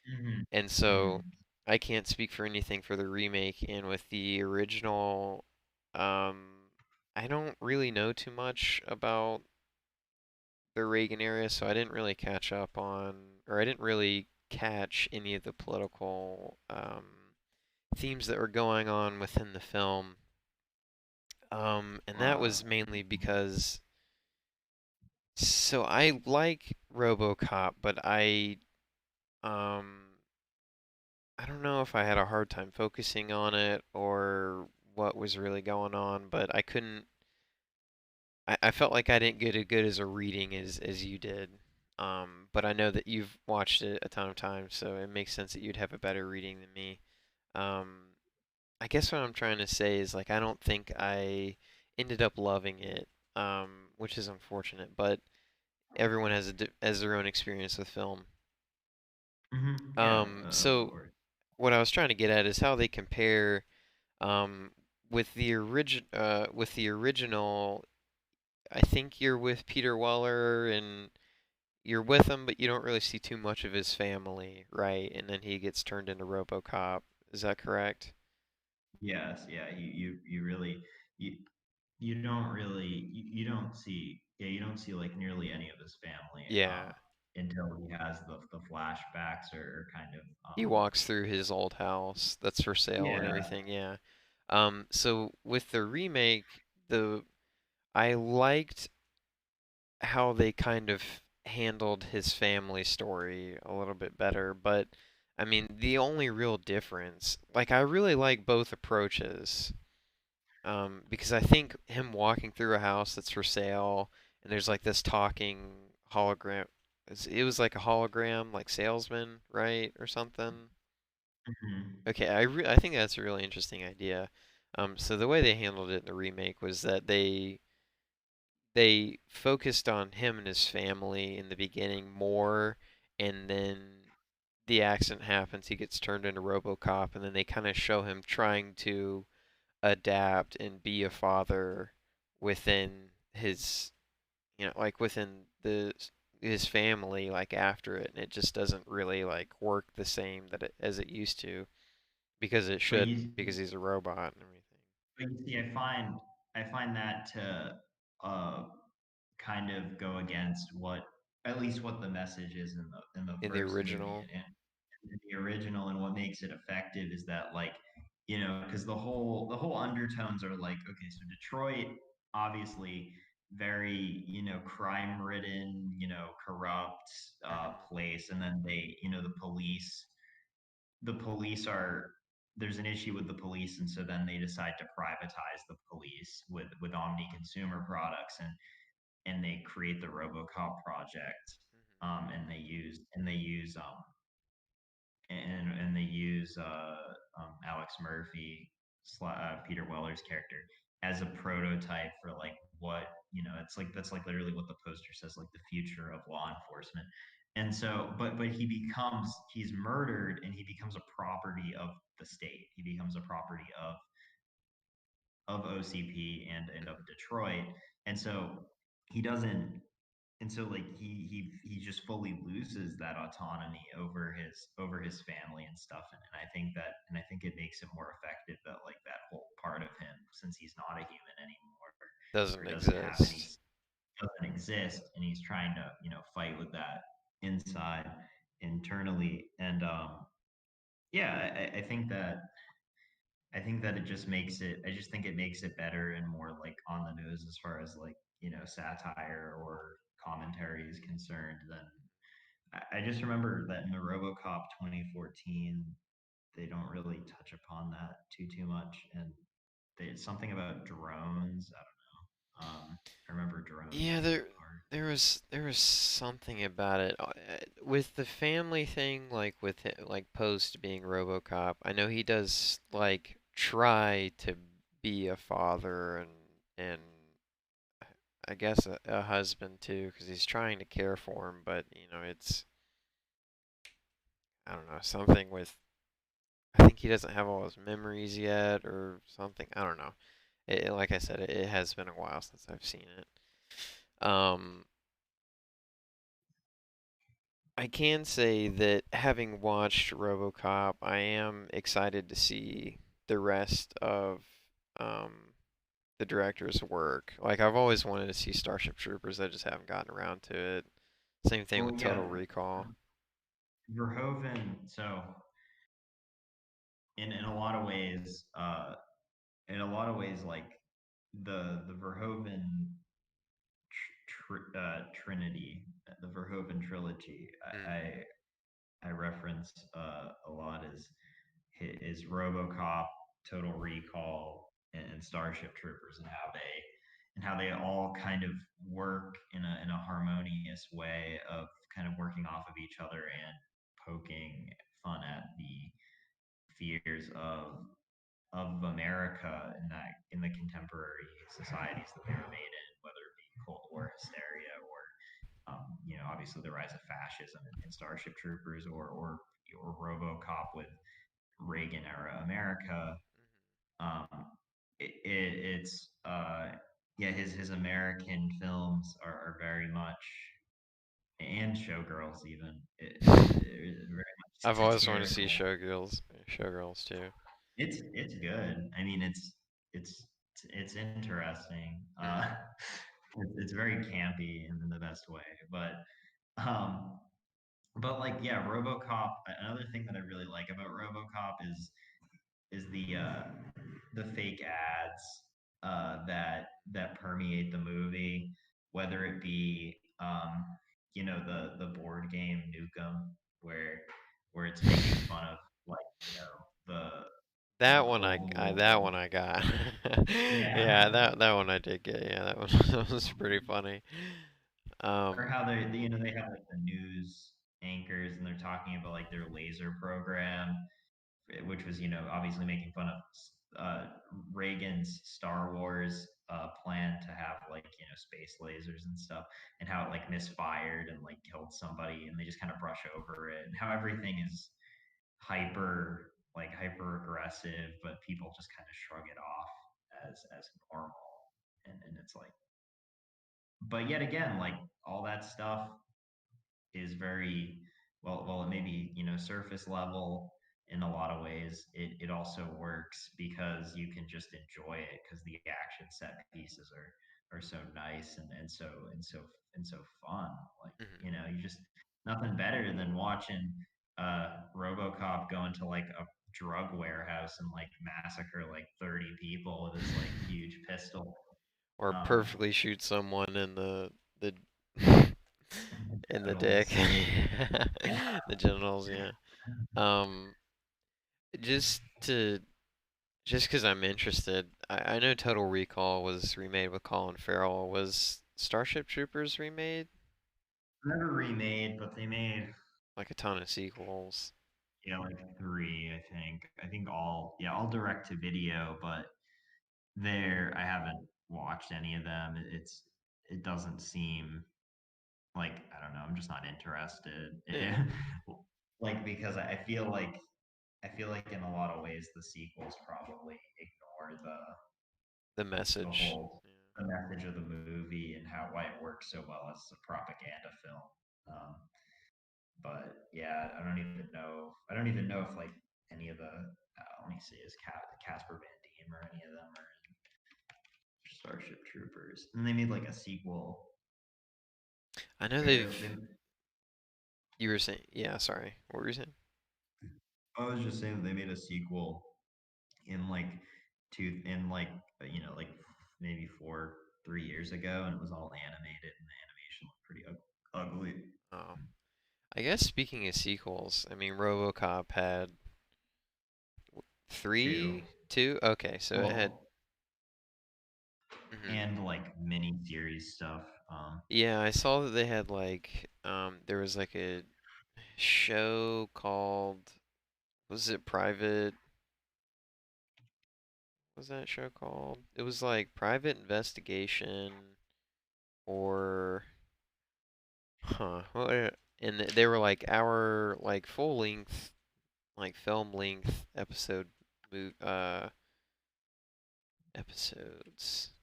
Hmm. And Hmm. so I can't speak for anything for the remake. And with the original, I don't really know too much about the Reagan era, so I didn't really catch up on, or I didn't really catch any of the political themes that were going on within the film. And that Uh, was mainly because, so I like RoboCop, but um, I don't know if I had a hard time focusing on it or what was really going on, but I couldn't. I felt like I didn't get as good as a reading as you did. But I know that you've watched it a ton of times, so it makes sense that you'd have a better reading than me. Um, I guess what I'm trying to say is like I don't think I ended up loving it, which is unfortunate. But everyone has their own experience with film. yeah, of So course. what I was trying to get at is how they compare um, with the original. I think you're with Peter Weller and you're with him, but you don't really see too much of his family, right? And then he gets turned into RoboCop. Is that correct? Yes, yeah. You really. you you don't really you don't see you don't see like nearly any of his family Yeah. until he has the flashbacks or kind of He walks through his old house that's for sale and yeah. everything, yeah. So with the remake, the I liked how they kind of handled his family story a little bit better, but I mean, the only real difference, like I really like both approaches. Because I think him walking through a house that's for sale and there's like this talking hologram, it was like a hologram, like salesman, right, or something. Mhm. Okay, I think that's a really interesting idea. So the way they handled it in the remake was that they focused on him and his family in the beginning more, and then the accident happens. He gets turned into Robocop, and then they kind of show him trying to adapt and be a father within his, like within his family, like after it, and it just doesn't really like work the same as it used to because it but shouldn't you because he's a robot and everything but you see, I find that to uh kind of go against what at least what the message is in the in the first movie original. and the original, and what makes it effective is that like because the whole undertones are like, okay, so Detroit, obviously very crime ridden, corrupt Hmm. place, and then the police are there's an issue with the police, and so then they decide to privatize the police with omni consumer products, and they create the Robocop project, and they use Alex Murphy, Peter Weller's character, as a prototype for like what it's like. That's like literally what the poster says, like the future of law enforcement. And so, but he's murdered, and he becomes a property of the state. He becomes a property of OCP and of Detroit, and so he doesn't and so like he just fully loses that autonomy over his family and stuff, and I think it makes it more effective that like that whole part of him, since he's not a human anymore, or Doesn't doesn't have any exist. doesn't exist, and he's trying to fight with that inside internally. And yeah, I think that it just makes it I just think it makes it better and more like on the nose as far as like satire or commentary is concerned. Than I just remember that in the RoboCop 2014, they don't really touch upon that too much, and it's something about drones. I don't know. I remember drones Yeah, being a big part. there was something about it with the family thing, like with like post being RoboCop. I know he does like try to be a father and I guess a husband too, because he's trying to care for him, but it's I don't know something with I think he doesn't have all his memories yet or something. I don't know. Like I said, it has been a while since I've seen it. I can say that having watched RoboCop, I am excited to see the rest of um, the director's work. Like I've always wanted to see Starship Troopers, I just haven't gotten around to it. Same thing Well, with Total yeah, Recall. Verhoeven. So in in a lot of ways, like the Verhoeven Trinity, the Verhoeven trilogy, Mm. I reference a lot is RoboCop, Total Recall, and Starship Troopers, and how they all kind of work in a harmonious way of kind of working off of each other and poking fun at the fears of America in the contemporary societies that they were made in, whether it be Cold War hysteria or obviously the rise of fascism in Starship Troopers, or RoboCop with Reagan era America. Um, it's yeah, his American films are very much, and Showgirls even, very much I've always wanted to see satirical. Showgirls too. It's good. I mean, it's it's interesting. Mm. It's very campy in the best way, um, but like yeah, RoboCop. Another thing that I really like about RoboCop is the fake ads that permeate the movie, whether it be the board game Nukem, where it's making fun of like the That Cold one I got. War. Yeah, Yeah. that one I did get. Yeah, that one that was pretty funny. Or Um, how they have like the news anchors and they're talking about like their laser program, which was obviously making fun of Reagan's Star Wars plan to have like space lasers and stuff, and how it like misfired and like killed somebody, and they just kind of brush over it, and how everything is hyper aggressive, but people just kind of shrug it off as normal, and it's like, but yet again, like all that stuff is very well, it may be surface level in a lot of ways. It also works because you can just enjoy it because the action set pieces are so nice and so fun. Like mhm. you just nothing better than watching RoboCop go into like a drug warehouse and like massacre like 30 people with his like huge pistol. Or um perfectly shoot someone in the in the dick, Genitals. Yeah. the genitals. Yeah. Um, just to just because I'm interested, I know Total Recall was remade with Colin Farrell. Was Starship Troopers remade? Never remade, but they made Like a ton of sequels. like three, I think. I think all direct to video, but I haven't watched any of them. It doesn't seem like, I don't know, I'm just not interested. Yeah, Like because I feel like in a lot of ways the sequels probably ignore the the message. whole the message of the movie and why it works so well as a propaganda film. Um, But yeah, I don't even know if like any of the let me see, is Casper Van Diem or any of them are in Starship Troopers. And they made like a sequel. I know Or they, You were saying, yeah. Sorry, what were you saying? I was just saying that they made a sequel in like like maybe 3 years ago, and it was all animated, and the animation looked pretty ugly. Oh, I guess speaking of sequels, I mean, RoboCop had Two. three, two. Okay, so it had. Well, Mhm. and like mini series stuff. Yeah, I saw that they had like there was like a show called, was it Private? What was that show called? It was like Private Investigation or and they were like our like full length like film length episodes.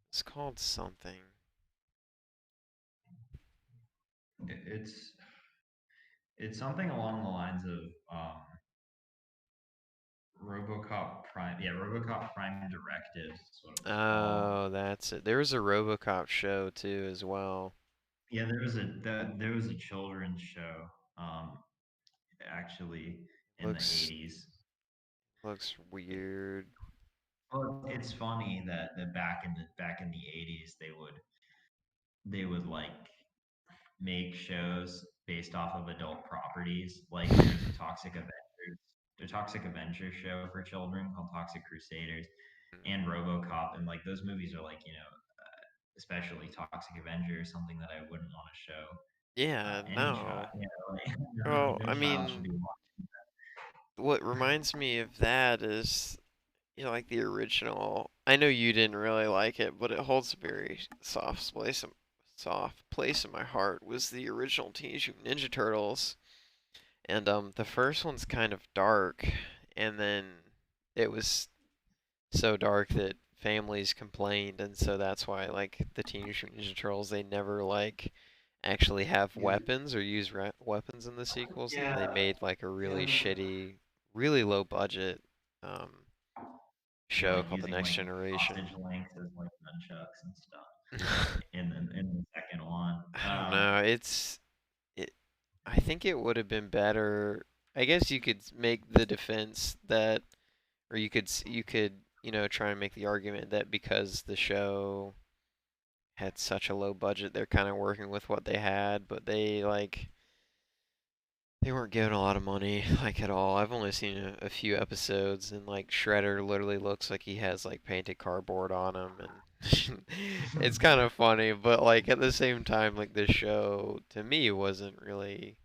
It's called something. It's something along the lines of RoboCop Prime. Yeah, RoboCop Prime Directives is what it was called. Oh, that's it. There was a RoboCop show too as well. Yeah, there was a children's show um, actually in the Looks 80s. looks weird. Well, it's funny that back in the 80s they would like make shows based off of adult properties. Like there's the Toxic Avengers show for children called Toxic Crusaders, Mhm. and RoboCop, and like those movies are like especially Toxic Avenger, something that I wouldn't want to show Yeah, any child. no. Like, Well, no I child should mean, be watching. what reminds me of that is, like the original. I know you didn't really like it, but it holds a very soft place in my heart. Was the original Teenage Mutant Ninja Turtles, and the first one's kind of dark, and then it was so dark that families complained, and so that's why like the Teenage Mutant Ninja Turtles, they never like actually have Yeah, weapons or use weapons in the sequels, and they yeah, made like a really yeah. shitty, really low budget um show like called The using Next like Generation. sausage links as like nunchucks and stuff in the second one. I don't know. It. I think it would have been better. I guess you could make the defense that, or you could try and make the argument that because the show had such a low budget, they're kind of working with what they had, but they weren't given a lot of money like at all. I've only seen a few episodes, and like Shredder literally looks like he has like painted cardboard on him, and it's kind of funny. But like at the same time, like this show to me wasn't really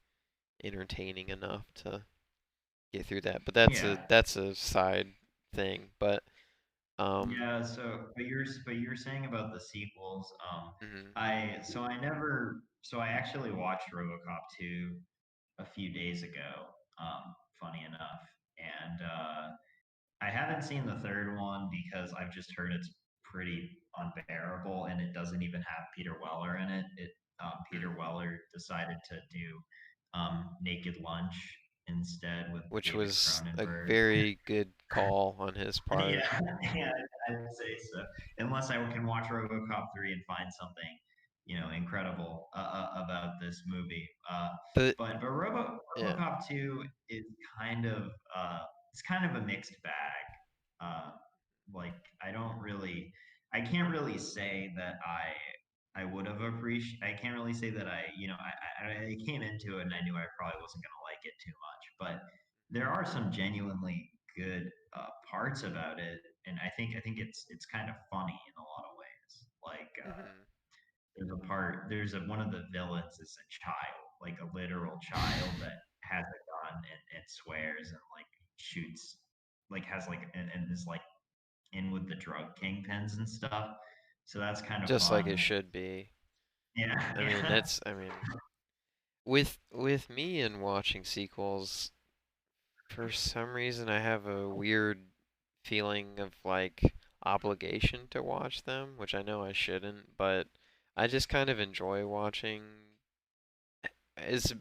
entertaining enough to get through that. But that's a Yeah. that's a side thing. But Yeah, so but you're saying about the sequels. mhm, I actually watched RoboCop 2 a few days ago. Funny enough, and I haven't seen the third one because I've just heard it's pretty unbearable, and it doesn't even have Peter Weller in it. Peter mhm, Weller decided to do Naked Lunch instead with which David was a Cronenberg. very good call on his part. Yeah, yeah, I'd say so. Unless I can watch RoboCop 3 and find something, incredible about this movie. But But yeah. RoboCop 2 is kind of it's kind of a mixed bag. Uh, like I can't really say that I would have appreciated. I can't really say that I came into it and I knew I probably wasn't going to like it too much, but there are some genuinely good parts about it, and I think it's kind of funny in a lot of ways. Like Mhm. there's one of the villains is a child, like a literal child that has a gun and swears and like shoots, like has like and is like in with the drug kingpins and stuff. So that's kind of Just like it fun. should be. Yeah, I mean, yeah, that's I mean, with me and watching sequels, for some reason I have a weird feeling of like obligation to watch them, which I know I shouldn't, but I just kind of enjoy watching as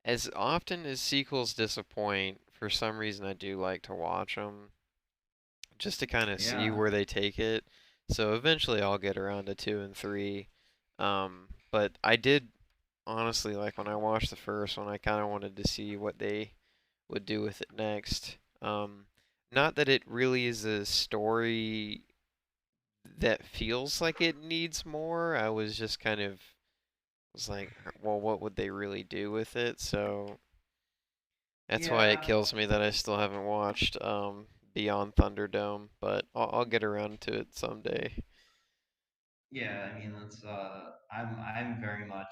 as often as sequels disappoint, for some reason I do like to watch them just to kind of see yeah, where they take it. So eventually I'll get around to 2 and 3. But I did honestly, like when I watched the first one, I kind of wanted to see what they would do with it next. Not that it really is a story that feels like it needs more. I was just kind of was like, well, what would they really do with it? So that's why it yeah, kills me that I still haven't watched Beyond Thunderdome, but I'll get around to it someday. yeah. I mean, that's I'm very much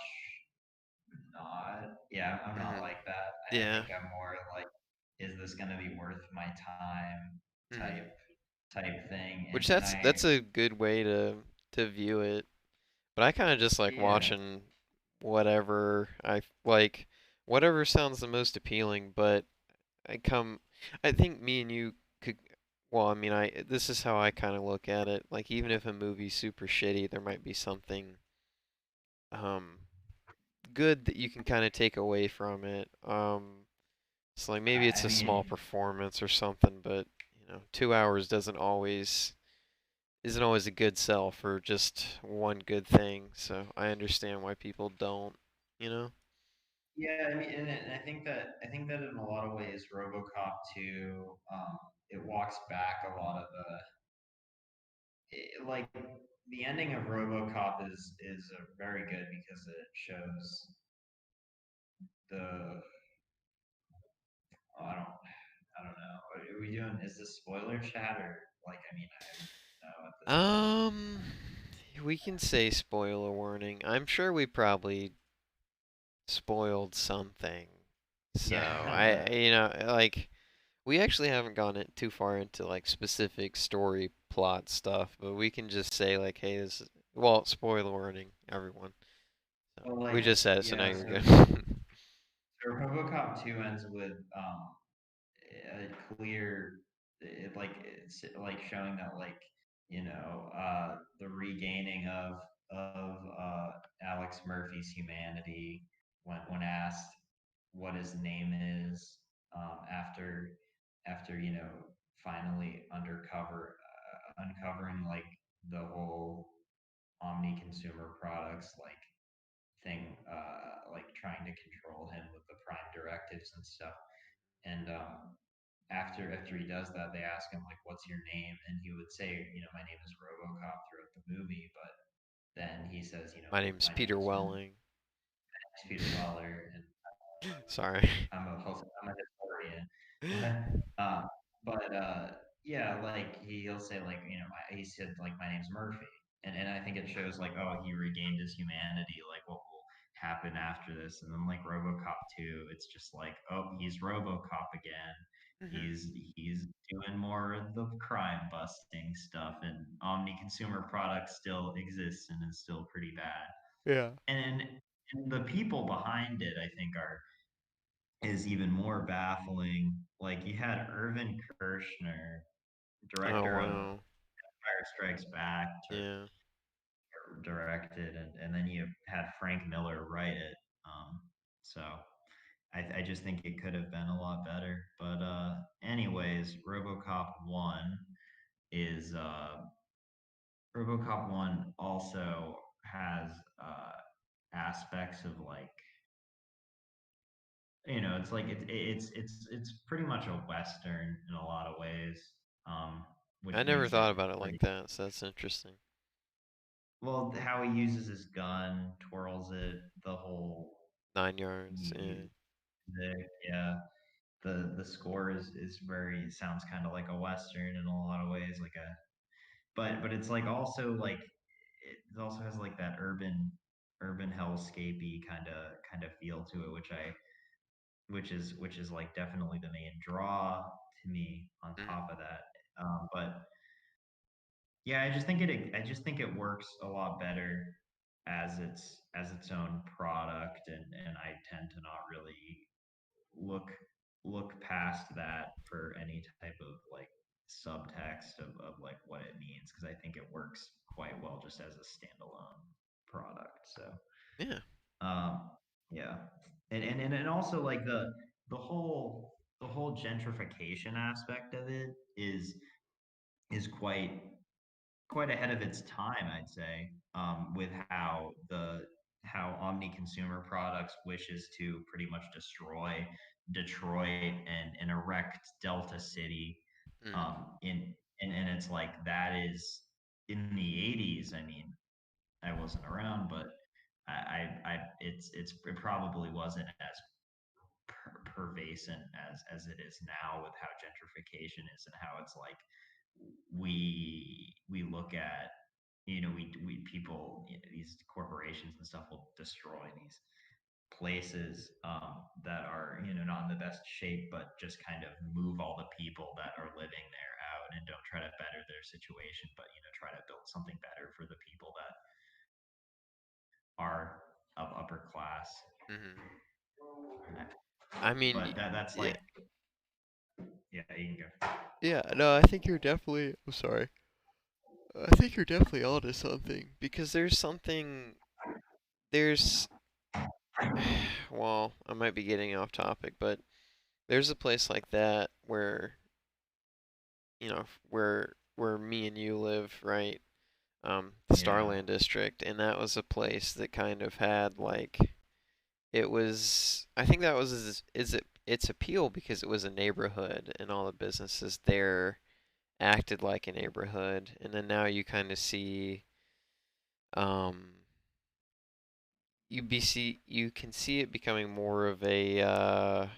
not. Yeah, I'm not Hmm. like that. I Yeah. think I'm more like, is this gonna be worth my time Hmm. type type thing, Which and that's a good way to view it. But I kind of just like yeah, watching whatever I like, whatever sounds the most appealing. But I come, I think me and you could. Well, I mean, I this is how I kind of look at it. Like even if a movie's super shitty, there might be something um good that you can kind of take away from it. So like maybe it's I a small mean, performance or something, but 2 hours isn't always a good sell for just one good thing. So I understand why people don't, you know. yeah, I mean, and I think that in a lot of ways, RoboCop 2, it walks back a lot of like the ending of RoboCop is very good because it shows the I don't know. Are we doing? Is this spoiler chat or like? I mean, I don't know at this point. Um, we can say spoiler warning. I'm sure we probably spoiled something. So Yeah, like we actually haven't gone too far into like specific story plot stuff, but we can just say like, hey, well, spoiler warning, everyone. So well, we like just said it, so now yeah. you're So good. so RoboCop 2 ends with a clear, it's like showing that like the regaining of Alex Murphy's humanity when asked what his name is after finally uncovering like the whole omni consumer products like thing, like trying to control him with the prime directives and stuff. And after he does that, they ask him like, "What's your name?" And he would say, "My name is RoboCop" throughout the movie, but then he says, My name's "My name Peter is Welling. Peter Weller, and Sorry. I'm a historian." uh, but yeah, like he'll say like he said like my name's Murphy, and I think it shows like oh he regained his humanity. Like what will happen after this? And then like RoboCop 2, it's just like oh he's RoboCop again. Hmm. He's doing more of the crime busting stuff, and Omni Consumer Products still exists and is still pretty bad. Yeah. And the people behind it, I think, are is even more baffling. Like you had Irvin Kershner, Oh director of wow. Fire Strikes Back, Yeah. directed, and then you had Frank Miller write it. So I just think it could have been a lot better. But anyways, is RoboCop 1 also has aspects of like it's like it's pretty much a western in a lot of ways, um, I which never makes it thought about it like pretty that, so that's interesting. well. How he uses his gun, twirls it, the whole 9 yards. Yeah. yeah. The score is very sounds kind of like a western in a lot of ways, like a but it's like also like it also has like that urban hellscapey kind of feel to it, which is like definitely the main draw to me on Hmm. top of that. But yeah, I just think it works a lot better as its own product, and I tend to not really look look past that for any type of like subtext of like what it means because I think it works quite well just as a standalone product. So Yeah. um, yeah, and also like the whole gentrification aspect of it is quite ahead of its time, I'd say, with how Omni Consumer Products wishes to pretty much destroy Detroit and erect Delta City, Hmm. and it's like that is in the 80s. I mean, I wasn't around, but it probably wasn't as pervasive as it is now with how gentrification is and how it's like we look at we people these corporations and stuff will destroy these places that are not in the best shape but just kind of move all the people that are living there out and don't try to better their situation but try to build something better for the people that are of upper class. Hmm. I mean, But that's yeah, like yeah you can go. yeah. No, I think you're definitely. I'm sorry. I think you're definitely onto something because there's something. There's. Well, I might be getting off topic, but there's a place like that where where me and you live, right? The Yeah. Starland District, and that was a place that kind of had like it was. I think that was is it its appeal because it was a neighborhood, and all the businesses there acted like a neighborhood, and then now you kind of see um you can see it becoming more of a I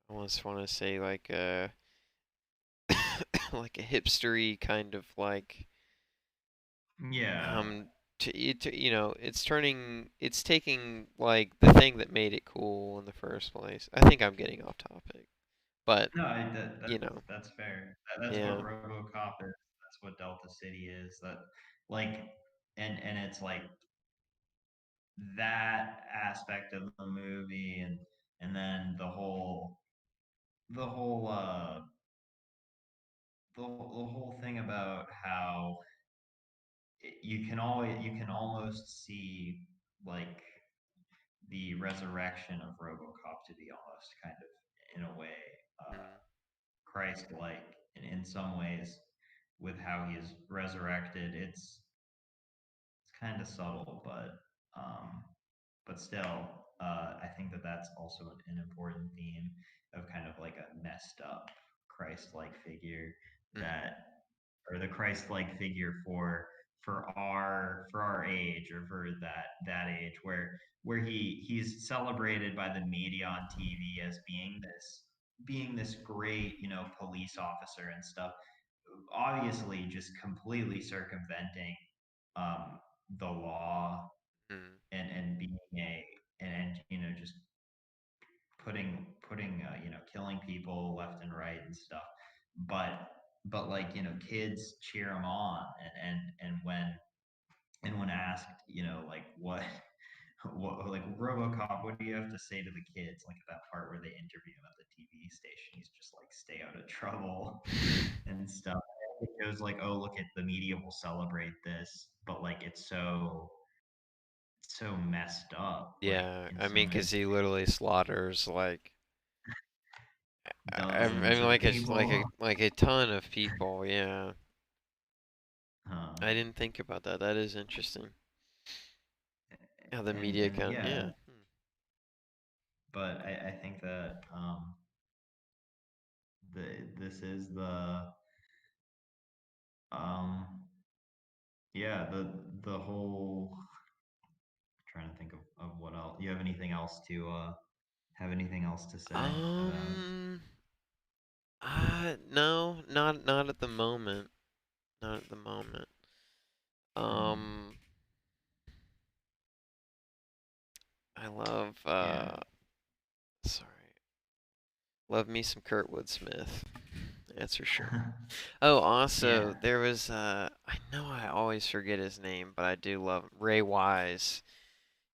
almost want to say like a like a hipstery kind of like Yeah. um it's taking like the thing that made it cool in the first place. I think I'm getting off topic, but No, you know, that's fair. That's what yeah. RoboCop is. That's what Delta City is. That like, and it's like that aspect of the movie, and then the whole the whole thing about how you can almost see like the resurrection of RoboCop to be almost kind of in a way Mm, Christ-like in some ways with how he is resurrected. It's kind of subtle, um, but still, I think that that's also an important theme of kind of like a messed up Christ-like figure Mhm. that, or the Christ-like figure for our age or for that age where he's celebrated by the media on TV as being this great, police officer and stuff, obviously just completely circumventing um, the law Mhm. and being a and just killing people left and right and stuff, but like kids cheer him on, and when asked, like what, like, Robocop, what do you have to say to the kids, like at that part where they interview him at the TV station, he's just like, stay out of trouble and stuff. It goes like, oh, look, at the media will celebrate this, but like it's so messed up, like Yeah, in I so mean, many 'cause he literally slaughters like I dozens mean, of like people. a ton of people. Yeah, Uh, I didn't think about that. That is interesting. How the media and can, yeah, yeah. but I think that this is the um yeah, the whole, trying to think of what else. You have anything else to have anything else to say about it? Um, no, not at the moment. Not at the moment. Hmm. Um, I love Yeah. sorry, love me some Kurtwood Smith. That's for sure. Oh, also Yeah. there was I know I always forget his name, but I do love him. Ray Wise.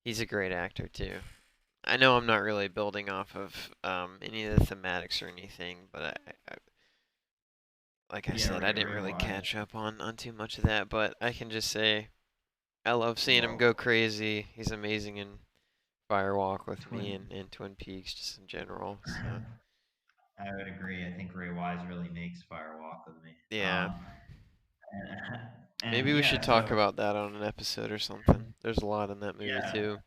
He's a great actor too. I know I'm not really building off of any of the thematics or anything, but like I Yeah, said, I didn't Ray really Wise. catch up on too much of that. But I can just say I love seeing him go Well, crazy. He's amazing in Firewalk with Me Twin. and Twin Peaks just in general. So I would agree. I think Ray Wise really makes Fire Walk with Me. yeah, And, maybe and we should yeah, talk so about that on an episode or something. There's a lot in that movie yeah, too.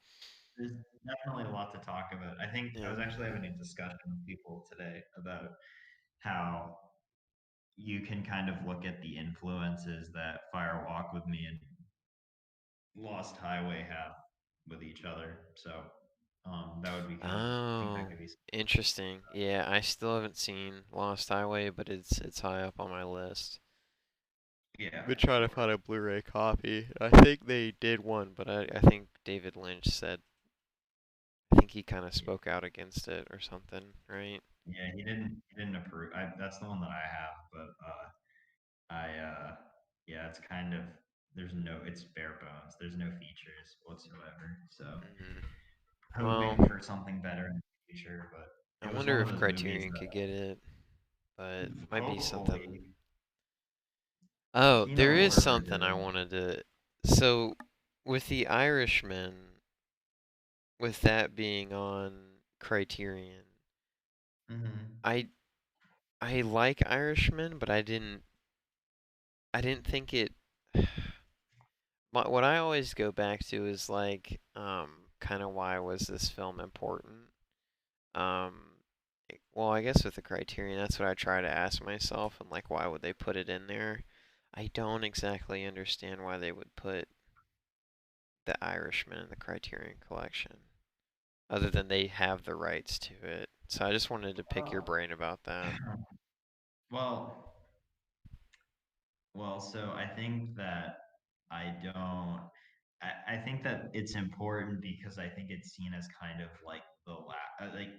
there's definitely a lot to talk about. I think I Yeah. was actually having a discussion with people today about how you can kind of look at the influences that Fire Walk with Me and Lost Highway have with each other. So that would be fun. I think that Oh, could be. interesting. Yeah, I still haven't seen Lost Highway, but it's high up on my list. Yeah, Been for trying to sure. find a Blu-ray copy. I think they did one, but I think David Lynch said I think he kind of Yeah, spoke out against it or something, right? yeah, he didn't approve. That's the one that I have, but yeah, it's kind of, it's bare bones. There's no features whatsoever. So Hmm. Well, hoping for something better in the future, but I it was wonder one of if those movies Criterion could that get it, but might be something. hopefully, Oh, you know there what is we're something I doing. wanted to. So, with The Irishman, with that being on Criterion, Hmm. I I like Irishman, but I didn't think it. What I always go back to is like kind of why was this film important? Well, I guess with the Criterion, that's what I try to ask myself, and like why would they put it in there? I don't exactly understand why they would put The Irishman in the Criterion collection, other than they have the rights to it. So I just wanted to pick your Uh, brain about that. well, so I think that I don't. I think that it's important because I think it's seen as kind of like like,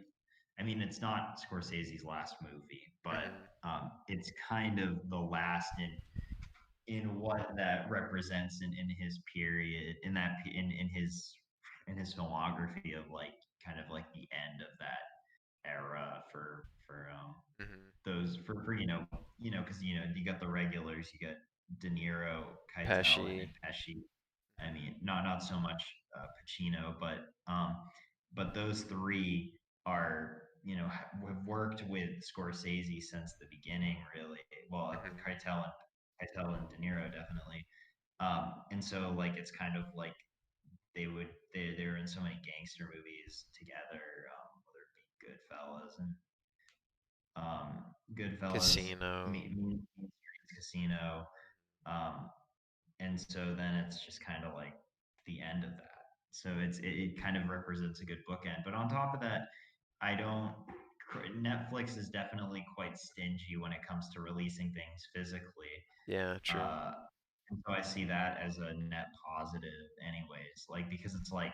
I mean, it's not Scorsese's last movie, but Hmm. it's kind of the last in what that represents in his period, in his filmography of like kind of like the end of that era for Hmm. those for because you got the regulars, you got De Niro, Keitel, and Pesci. Pesci. I Hmm. mean, not so much Pacino, but those three are have worked with Scorsese since the beginning, really. Well, with Hmm. Keitel and De Niro definitely. And so like it's kind of like they're in so many gangster movies together, whether it be Goodfellas, Casino. Mean Streets, Casino, um, and so then it's just kind of like the end of that. So it kind of represents a good bookend. But on top of that, I don't. Netflix is definitely quite stingy when it comes to releasing things physically. Yeah, true. Uh, and so I see that as a net positive, anyways. Like because it's like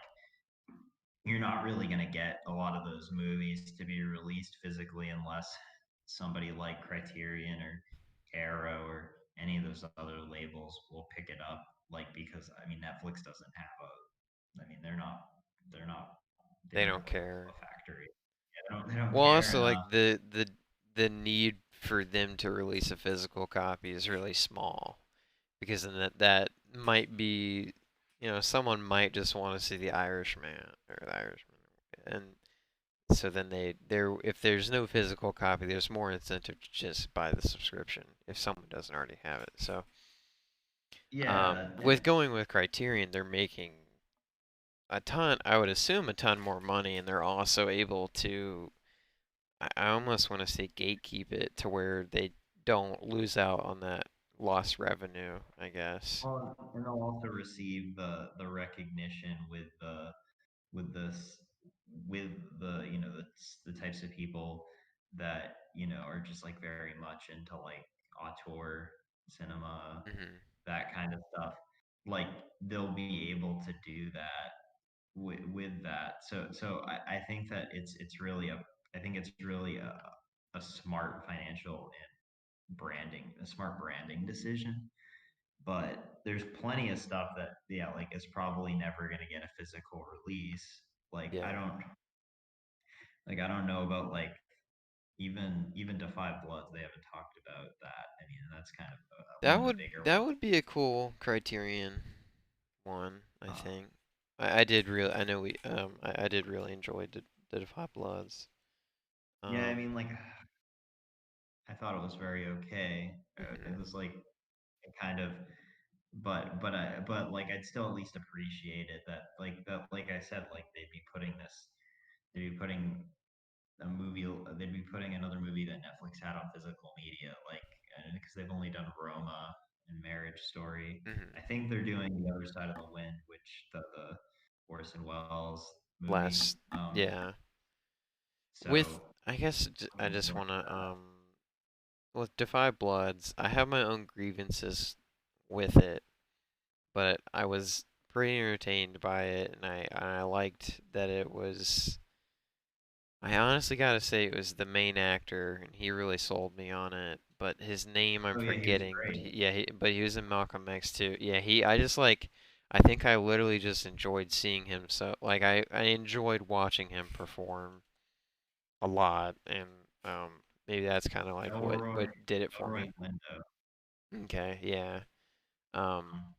you're not really going to get a lot of those movies to be released physically unless somebody like Criterion or Arrow or any of those other labels will pick it up. Like because I mean Netflix doesn't have a. I mean they're not they They don't have don't like care. a factory. Yeah, they don't Well, care also enough. like the need for them to release a physical copy is really small because then that might be, someone might just want to see the Irishman or the Irishman, and so then if there's no physical copy, there's more incentive to just buy the subscription if someone doesn't already have it. So, Yeah, with going with Criterion, they're making a ton, I would assume a ton more money, and they're also able to, I almost want to say gatekeep it to where they don't lose out on that lost revenue, I guess. well, and they'll also receive the recognition with this with the types of people that are just like very much into like auteur cinema, Hmm. that kind of stuff. Like they'll be able to do that with that. So I think that it's really a I think it's really a smart financial and a smart branding decision. But there's plenty of stuff that, yeah, like it's probably never going to get a physical release. Like Yeah. I don't know about like even Defy Bloods. They haven't talked about that. I mean, that's kind of one That of the would bigger that ones. would be a cool Criterion one, I Uh, think. I did really I know we I did really enjoy the Defy Bloods. yeah, I Um mean, like I thought it was very okay. It mhm. was like it kind of, but like I'd still at least appreciate it like I said, like they'd be putting they'd be putting another movie that Netflix had on physical media, like because they've only done Roma and Marriage Story. Mhm. I think they're doing The Other Side of the Wind, which the Orson Welles movie. Last yeah. With So I guess I looking just forward want to to that. with Defy Bloods, I have my own grievances with it, but I was pretty entertained by it, and I liked that it was. I honestly gotta say it was the main actor, and he really sold me on it. But his name I'm Oh yeah, he was forgetting. But great. but he was in Malcolm X too. Yeah, I just like. I think I literally just enjoyed seeing him. So like I enjoyed watching him perform a lot, and maybe that's kind of like Elroy what did it for Elroy me. Lindo. Okay, yeah. Um, Um,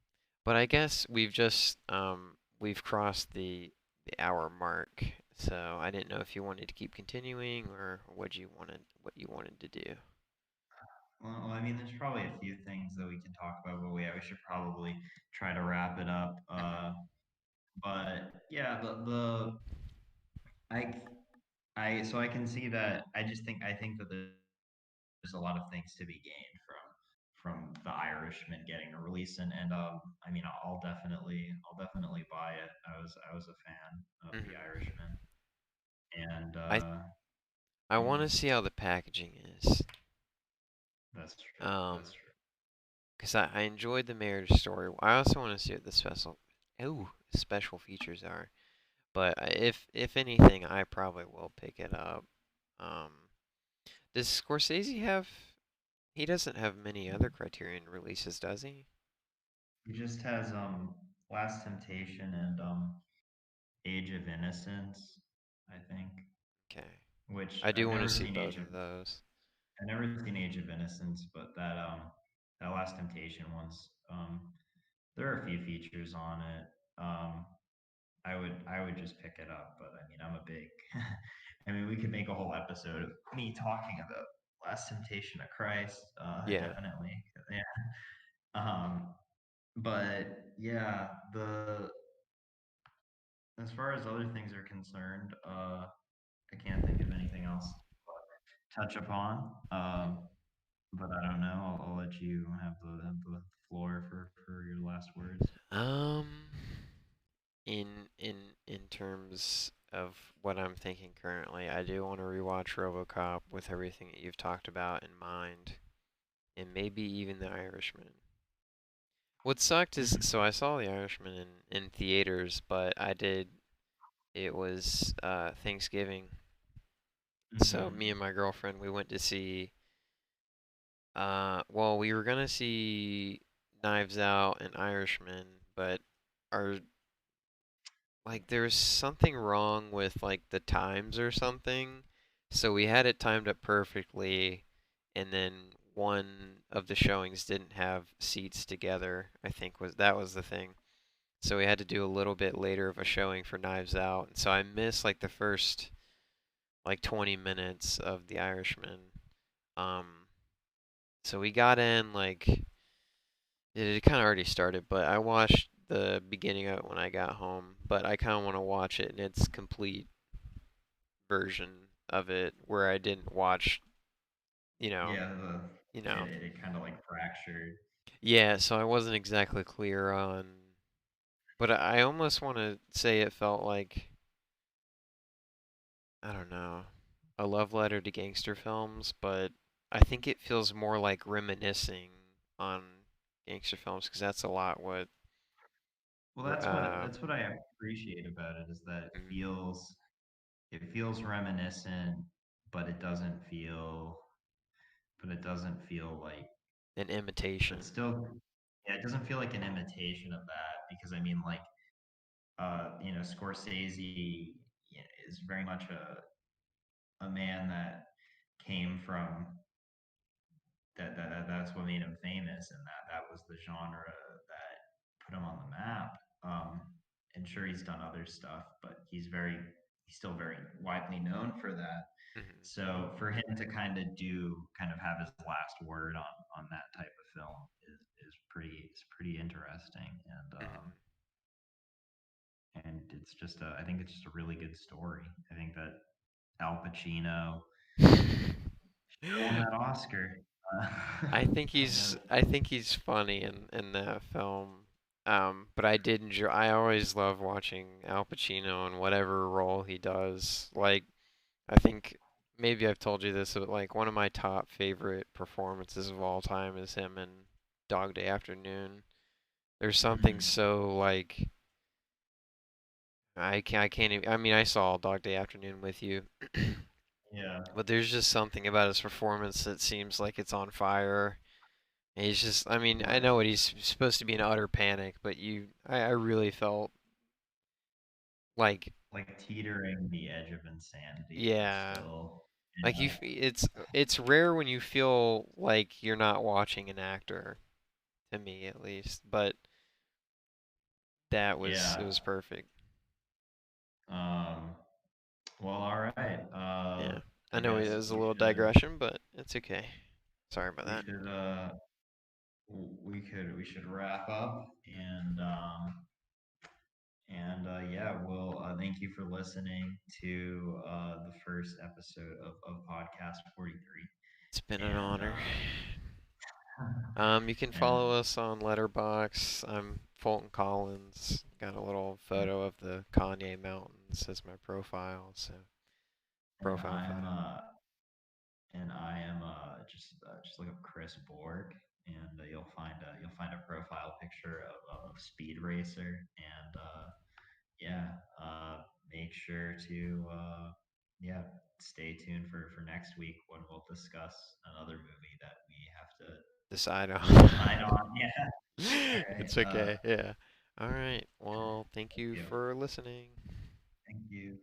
but I guess we've crossed the hour mark, so I didn't know if you wanted to keep continuing or what you wanted to do. well, I mean, there's probably a few things that we can talk about, but we should probably try to wrap it up. Hmm. But yeah, I so I can see that. I think that there's a lot of things to be gained from The Irishman getting a release, and I mean, I'll definitely buy it. I was a fan of The Hmm. Irishman, and I I yeah, want to see how the packaging is. that's true. That's Um, true. because I enjoyed the marriage story. I also want to see what the special features are. But if anything, I probably will pick it up. Um, does Scorsese have? He doesn't have many other Criterion releases, does he? He just has Last Temptation and Age of Innocence, I think. Okay. Which I do want to see both of those. I've never seen Age of Innocence, but that Last Temptation one's there are a few features on it. I would just pick it up, but I mean I mean, we could make a whole episode of me talking about Last Temptation of Christ. Yeah. Definitely. Yeah. Um, but yeah, the as far as other things are concerned, I can't think of anything else to touch upon. But I don't know. I'll let you have the floor for your last words. Um, in terms of what I'm thinking currently, I do want to rewatch RoboCop with everything that you've talked about in mind, and maybe even The Irishman. What sucked is, Mhm. so I saw The Irishman in theaters, but it was Thanksgiving. So me and Mhm. my girlfriend, we went to see, well, we were gonna see Knives Out and Irishman, but our there was something wrong with the times or something. So we had it timed up perfectly, and then one of the showings didn't have seats together. I think was the thing. So we had to do a little bit later of a showing for Knives Out, and so I missed the first 20 minutes of The Irishman. Um, so we got in it kind of already started, but I watched the beginning of it when I got home. But I kind of want to watch it in its complete version of it, where I didn't watch, you know, Yeah, you know. it kind of like fractured. Yeah, so I wasn't exactly clear on, but I almost want to say it felt like, I don't know, a love letter to gangster films, but I think it feels more like reminiscing on gangster films because that's a lot what. Well, Uh, that's what I appreciate about it is that mm, it feels reminiscent, but it doesn't feel like an imitation. but still yeah, it doesn't feel like an imitation of that because I mean like Scorsese is very much a man that came from that's what made him famous and that was the genre that put him on the map. And sure he's done other stuff, but he's still very widely known for that. Hmm. So for him to kind of have his last word on that type of film is pretty interesting Hmm. and it's just I think it's just a really good story. I think that Al Pacino won that Oscar. Uh, I know. I think he's funny in that film. But I did enjoy. I always love watching Al Pacino in whatever role he does. I think maybe I've told you this, but one of my top favorite performances of all time is him in Dog Day Afternoon. There's something Mhm. so I can't even, I mean I saw Dog Day Afternoon with you, Yeah. but there's just something about his performance that seems like it's on fire. And he's just, I mean, I Like know what he's supposed to be in utter panic, but I really felt like, like teetering the edge of insanity, but yeah, still, like it's rare when you feel like you're not watching an actor, to me at least, but it yeah. was perfect. Um, well, all right. Yeah. I I know it guess was a little digression, but it's okay. Sorry about we that. should we should wrap up yeah, well, thank you for listening to the first episode of podcast 43, It's been an and honor. You can and follow us on Letterbox. I'm Fulton Collins. Got a little photo of the Kanye Mountains as my profile, so and profile photo. I am just look up Chris Borg, and you'll find a profile picture of Speed Racer, and yeah, make sure to yeah stay tuned for next week when we'll discuss another movie that we have to Decide on. decide on. Yeah. All right. It's okay. Yeah. All right. Well, thank Thank you you. for listening. Thank you.